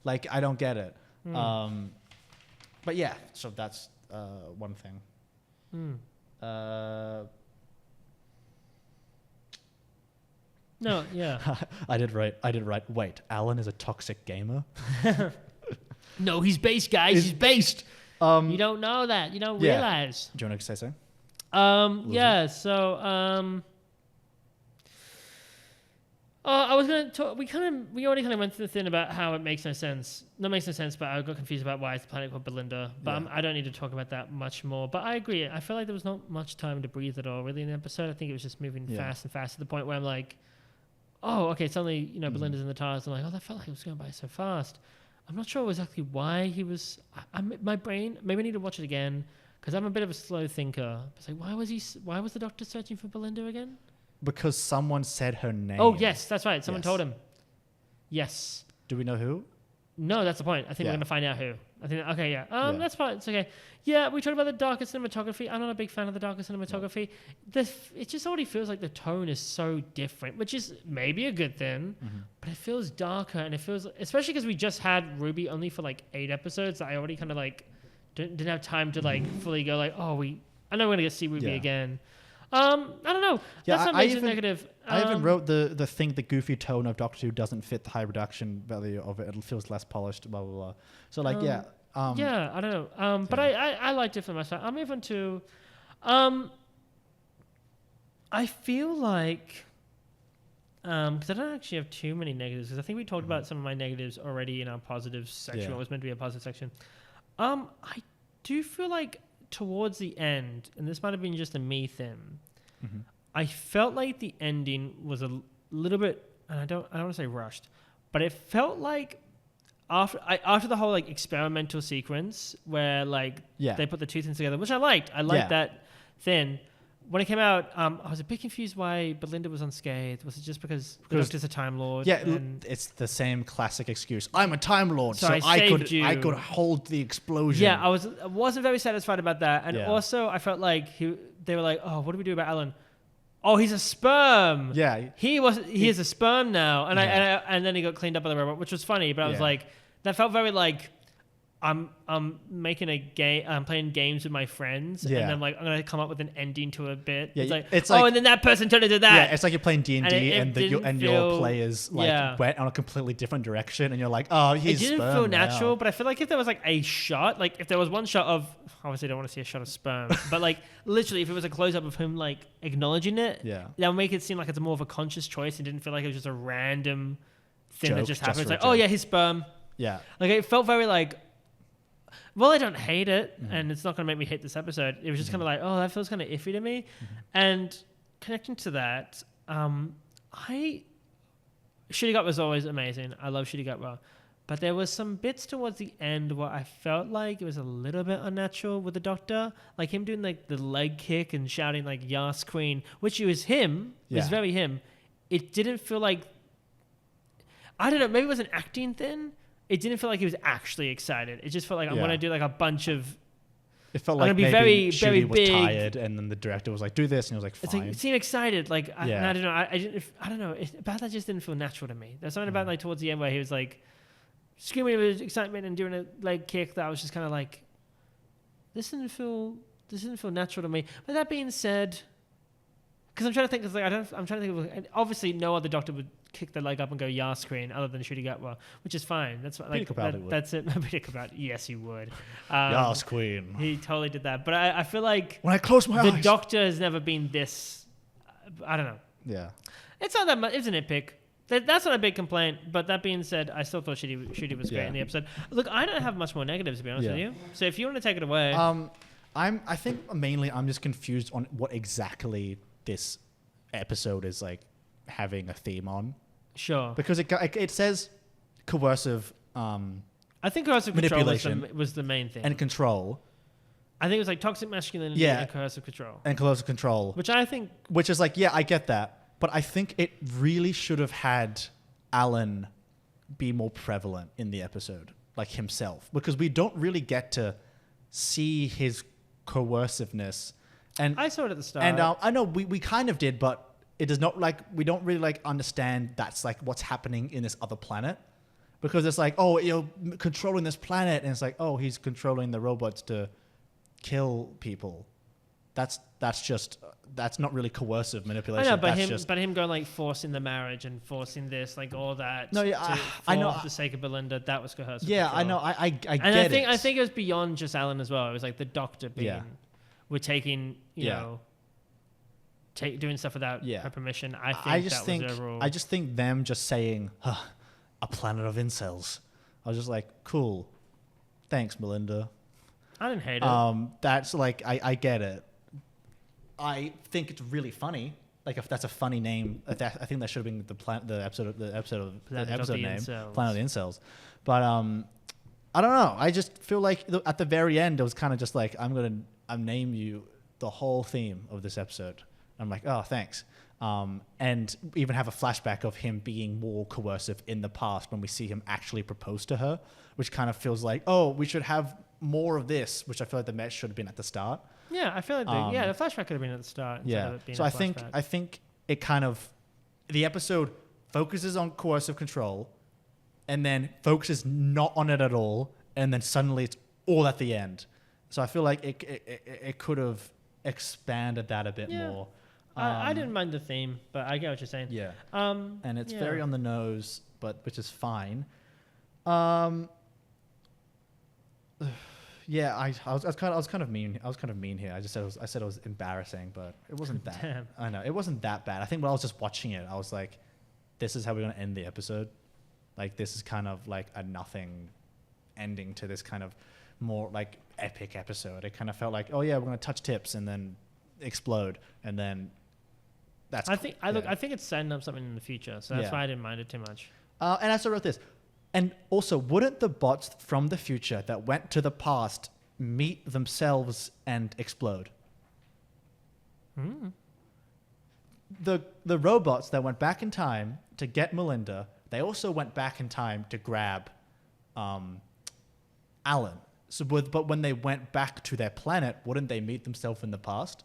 Like, I don't get it. But yeah, so that's one thing. No, yeah. I did write, wait, Alan is a toxic gamer? No, he's based, guys. He's based. You don't know that. You don't realize. Do you want to say so? Yeah. So, I was gonna talk. We already kind of went through the thing about how it makes no sense. Not makes no sense, but I got confused about why it's the planet called Belinda. But I don't need to talk about that much more. But I agree. I feel like there was not much time to breathe at all, really, in the episode. I think it was just moving fast and fast to the point where I'm like, oh, okay, suddenly Belinda's in the TARDIS. I'm like, oh, that felt like it was going by so fast. I'm not sure exactly why he was. My brain. Maybe I need to watch it again because I'm a bit of a slow thinker. It's like, why was the Doctor searching for Belinda again? Because someone said her name. Oh yes, that's right. Someone told him. Yes. Do we know who? No, that's the point. I think we're gonna find out who. I think. Okay, yeah. That's fine. It's okay. Yeah, we talked about the darker cinematography. I'm not a big fan of the darker cinematography. It just already feels like the tone is so different, which is maybe a good thing, but it feels darker, and it feels, especially because we just had Ruby only for like 8 episodes. That I already kind of like didn't have time to like fully go like, I know we're gonna get to see Ruby again. I don't know. That's not major negative. I even wrote the thing, the goofy tone of Doctor Who doesn't fit the high reduction value of it. It feels less polished, blah, blah, blah. So like, I don't know. But I liked it for myself. I'm even to, I feel like, because I don't actually have too many negatives, because I think we talked about some of my negatives already in our positives section. What was meant to be a positive section. I do feel like towards the end, and this might have been just a me thing, I felt like the ending was a little bit, and I don't want to say rushed, but it felt like after the whole like experimental sequence where like they put the two things together, which I liked. I liked that thing. When it came out, I was a bit confused why Belinda was unscathed. Was it just because the Doctor's a Time Lord? Yeah, it's the same classic excuse. I'm a Time Lord, so I could hold the explosion. Yeah, I wasn't very satisfied about that, and also I felt like they were like, oh, what do we do about Alan? Oh, he's a sperm. Yeah, he is a sperm now, and then he got cleaned up by the robot, which was funny. But I was like, that felt very like, I'm making a game. I'm playing games with my friends, and I'm like, I'm gonna come up with an ending to a bit. Yeah, it's like, and then that person turned into that. Yeah, it's like you're playing D&D, and your players like went on a completely different direction, and you're like, oh, he's. It didn't feel natural, but I feel like if there was like a shot, like if there was one shot of, obviously I don't want to see a shot of sperm, but like literally, if it was a close up of him like acknowledging it, that would make it seem like it's more of a conscious choice. It didn't feel like it was just a random thing that just happened. It's like, oh yeah, his sperm. Yeah, like it felt very like. Well, I don't hate it, and it's not going to make me hate this episode. It was just kind of like, oh, that feels kind of iffy to me. And connecting to that, Ncuti Gatwa was always amazing. I love Ncuti Gatwa. But there was some bits towards the end where I felt like it was a little bit unnatural with the Doctor. Like him doing like the leg kick and shouting like, Yas Queen, which was him. It was very him. It didn't feel like... I don't know, maybe it was an acting thing. It didn't feel like he was actually excited. It just felt like I'm going to do like a bunch of... It felt like maybe Ncuti was tired, and then the director was like, do this, and he was like, fine. It's like, it seemed excited. Like, I don't know. I don't know. About that just didn't feel natural to me. There's something about like towards the end where he was like screaming with excitement and doing a leg kick that I was just kind of like, this didn't feel natural to me. But that being said, because I'm trying to think, I'm trying to think of, obviously no other Doctor would kick the leg up and go Yas Queen other than Ncuti Gatwa, which is fine. That's like that's it. Peter Capaldi, yes, he would. Yas Queen. He totally did that. But I feel like when I close my eyes, the Doctor has never been this. I don't know. Yeah, it's not that much. It's a nitpick. That's not a big complaint. But that being said, I still thought Ncuti was great in the episode. Look, I don't have much more negatives to be honest with you. So if you want to take it away, I think mainly I'm just confused on what exactly this episode is like having a theme on. Sure. Because it says coercive I think coercive manipulation control was the main thing. And control. I think it was like toxic masculinity and coercive control. And coercive control. Which I think... Which is like, yeah, I get that. But I think it really should have had Alan be more prevalent in the episode. Like himself. Because we don't really get to see his coerciveness. And I saw it at the start. And I know we kind of did, but it does not like, we don't really like understand that's like what's happening in this other planet, because it's like, oh, you're controlling this planet, and it's like, oh, he's controlling the robots to kill people. that's not really coercive manipulation. I know, but him going like forcing the marriage and forcing this, like all that. No, yeah, I know. For the sake of Belinda, that was coercive. Yeah, control. I know. I get it. I it. think it was beyond just Alan as well. It was like the doctor being, we're taking, you know, doing stuff without her permission. I just think them just saying, a planet of incels. I was just like, cool. Thanks, Melinda. I didn't hate it. That's like, I get it. I think it's really funny. Like, if that's a funny name, I think that should have been the episode name, Planet of the Incels. But I don't know. I just feel like at the very end, it was kind of just like, I'm name you the whole theme of this episode. I'm like, oh, thanks. And even have a flashback of him being more coercive in the past when we see him actually propose to her, which kind of feels like, oh, we should have more of this, which I feel like the match should have been at the start. Yeah, I feel like the flashback could have been at the start. Yeah, so I think it kind of, the episode focuses on coercive control, and then focuses not on it at all, and then suddenly it's all at the end. So I feel like it could have expanded that a bit more. I didn't mind the theme, but I get what you're saying. Yeah. And it's very on the nose, which is fine. Yeah, I was kind of mean. I was kind of mean here. I said it was embarrassing, but it wasn't that. Damn. I know it wasn't that bad. I think when I was just watching it, I was like, "This is how we're gonna end the episode." Like, this is kind of like a nothing ending to this kind of more like epic episode. It kind of felt like, "Oh yeah, we're gonna touch tips and then explode," and then that's. I think it's setting up something in the future, so that's why I didn't mind it too much. And I also wrote this. And also, wouldn't the bots from the future that went to the past meet themselves and explode? The robots that went back in time to get Melinda, they also went back in time to grab Alan. But when they went back to their planet, wouldn't they meet themselves in the past?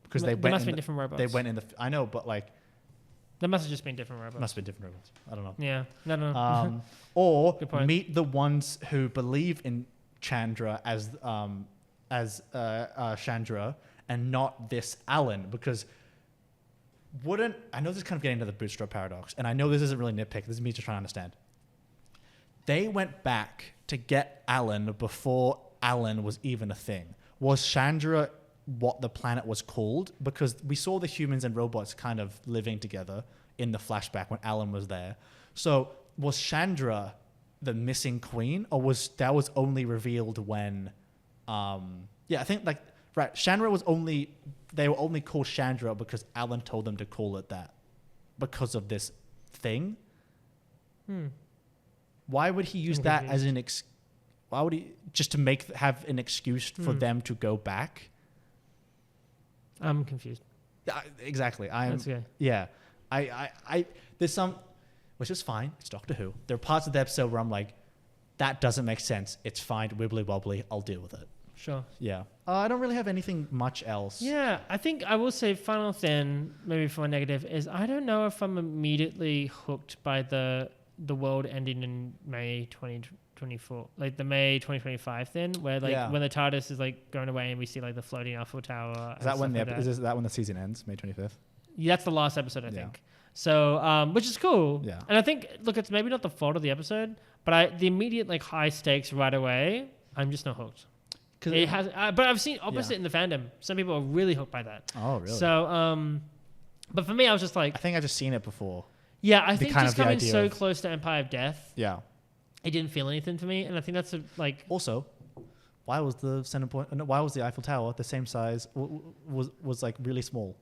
Because they must be different robots. They went in the. I know, but like. There must have just been different robots. Must have been different robots. I don't know. Yeah. No. Or meet the ones who believe in Chandra as Chandra and not this Alan, because I know this is kind of getting into the bootstrap paradox, and I know this isn't really nitpick. This is me just trying to understand. They went back to get Alan before Alan was even a thing. Was Chandra what the planet was called? Because we saw the humans and robots kind of living together in the flashback when Alan was there. So was Chandra the missing queen, or was only revealed when I think Chandra was they were only called Chandra because Alan told them to call it that because of this thing. Why would he use that as why would he just to have an excuse for them to go back? I'm confused. Exactly. That's okay. Yeah. I there's some, which is fine. It's Doctor Who. There are parts of the episode where I'm like, that doesn't make sense. It's fine. Wibbly wobbly. I'll deal with it. Sure. Yeah. I don't really have anything much else. Yeah. I think I will say final thing, maybe for a negative, is I don't know if I'm immediately hooked by the world ending in May 2024, like the May 2025 thing, where when the TARDIS is like going away and we see like the floating Eiffel Tower. Is that when the season ends, May 25th? Yeah, that's the last episode, I think. So, which is cool. Yeah. And I think, look, it's maybe not the fault of the episode, but the immediate like high stakes right away, I'm just not hooked. It has, but I've seen opposite in the fandom. Some people are really hooked by that. Oh, really? So, but for me, I was just like, I think I've just seen it before. Yeah, I think just coming so close to Empire of Death. Yeah. It didn't feel anything to me, and I think that's Also, why was the center point? Why was the Eiffel Tower the same size? Was like really small.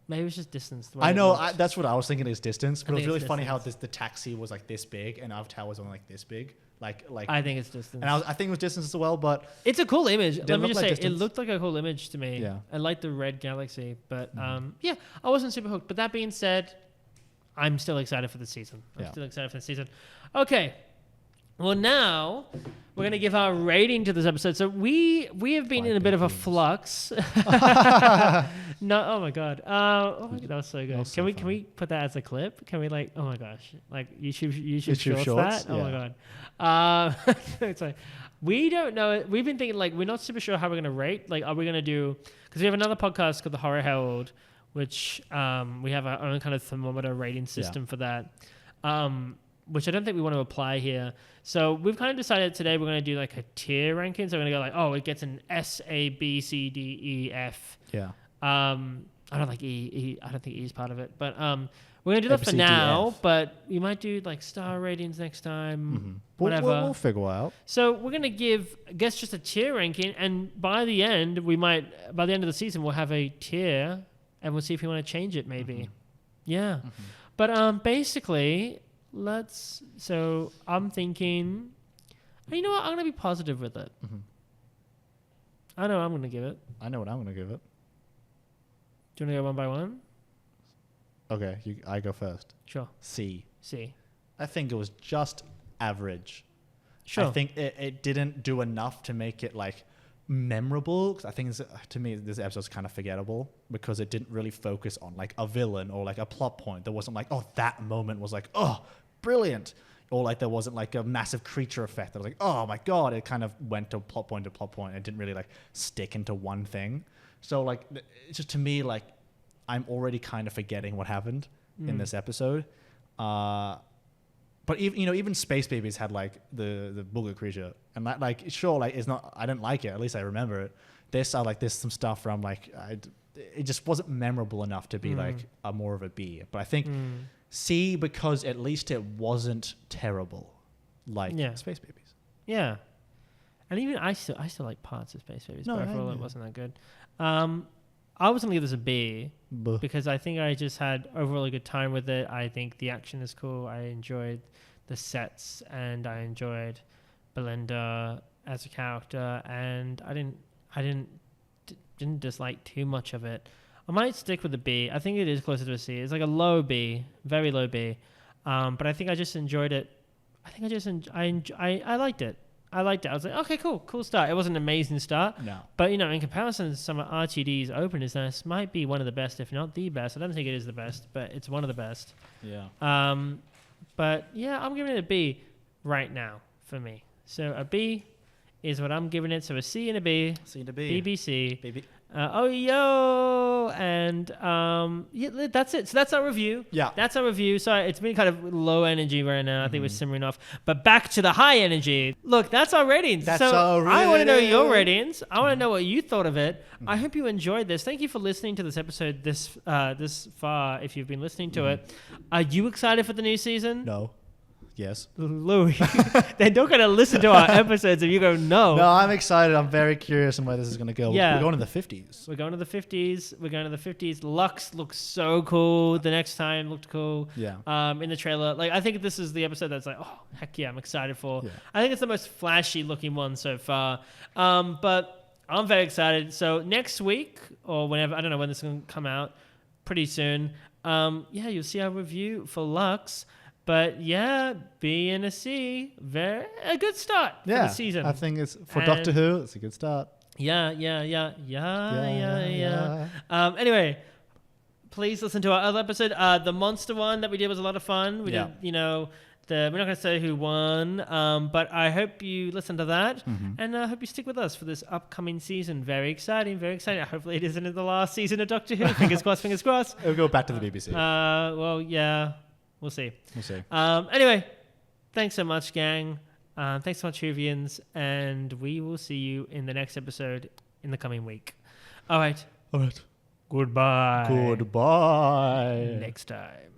Maybe it was just distance. I know that's what I was thinking is distance, but it was really funny how the taxi was like this big and Eiffel Tower was only like this big. Like I think it's distance, and I think it was distance as well. But it's a cool image. Let me just say, it looked like a cool image to me. Yeah, I like the red galaxy, but I wasn't super hooked. But that being said, I'm still excited for the season. Okay. Well, now we're going to give our rating to this episode. So we have been in a bit of a flux. No, oh my god. That was so good. Can we put that as a clip? Can we oh my gosh, like YouTube shorts that? Oh my god. Sorry. We don't know. We've been thinking, like, we're not super sure how we're going to rate. Like, are we going to do... Because we have another podcast called The Horror Herald, which we have our own kind of thermometer rating system for that, which I don't think we want to apply here. So we've kind of decided today we're going to do, like, a tier ranking. So we're going to go, like, oh, it gets an S, A, B, C, D, E, F. Yeah. I don't like E. I don't think E is part of it. But... we're going to do that for now, but we might do like star ratings next time, whatever. We'll figure out. So we're going to give, I guess, just a tier ranking. And by the end of the season, we'll have a tier and we'll see if we want to change it maybe. Yeah. But basically, so I'm thinking, you know what? I'm going to be positive with it. I know what I'm going to give it. I know what I'm going to give it. Do you want to go one by one? Okay, I go first. Sure. C. I think it was just average. Sure. I think it didn't do enough to make it like memorable. 'Cause I think to me this episode's kind of forgettable because it didn't really focus on like a villain or like a plot point. There wasn't like, oh, that moment was like, oh, brilliant. Or like there wasn't like a massive creature effect that was like, oh my god. It kind of went to plot point. And it didn't really like stick into one thing. So like it's just to me like I'm already kind of forgetting what happened in this episode. But even Space Babies had like the booger creature, and that like sure like it's not. I didn't like it. At least I remember it. There's some stuff where I'm like it just wasn't memorable enough to be like a more of a B. But I think C because at least it wasn't terrible like Space Babies. Yeah, and even I still like parts of Space Babies, but overall it wasn't that good. I was going to give this a B because I think I just had overall a good time with it. I think the action is cool. I enjoyed the sets and I enjoyed Belinda as a character, and I didn't dislike too much of it. I might stick with the B. I think it is closer to a C. It's like a low B, very low B. But I think I just enjoyed it. I liked it. I liked it. I was like, okay, cool start. It wasn't an amazing start. No. But, in comparison to some of RTD's openness, this might be one of the best, if not the best. I don't think it is the best, but it's one of the best. Yeah. But, yeah, I'm giving it a B right now for me. So a B is what I'm giving it. So a C and a B. C and a B. BBC. Baby. And that's it. So that's our review. Yeah. That's our review. Sorry, it's been kind of low energy right now. I think we're simmering off. But back to the high energy. Look, that's our ratings. I want to know your ratings. I want to know what you thought of it. I hope you enjoyed this. Thank you for listening to this episode this far, if you've been listening to it. Are you excited for the new season? No. Yes. Louis, they're not going to listen to our episodes if you go, no. No, I'm excited. I'm very curious on where this is going to go. Yeah. We're going to the 50s. We're going to the 50s. Lux looks so cool. The next time looked cool. Yeah. In the trailer. Like, I think this is the episode that's like, oh, heck yeah, I'm excited for. Yeah. I think it's the most flashy looking one so far. But I'm very excited. So next week, or whenever, I don't know when this is going to come out, pretty soon, you'll see our review for Lux. But yeah, B and a C, a good start for the season. I think it's for Doctor Who. It's a good start. Yeah. Anyway, please listen to our other episode. The monster one that we did was a lot of fun. We did, we're not going to say who won, but I hope you listen to that, and I hope you stick with us for this upcoming season. Very exciting, very exciting. Hopefully it isn't the last season of Doctor Who. Fingers crossed, fingers crossed. It'll go back to the BBC. Well, yeah. We'll see. Anyway, thanks so much, gang. Thanks so much, Whovians. And we will see you in the next episode in the coming week. All right. Goodbye. Goodbye. Goodbye. Next time.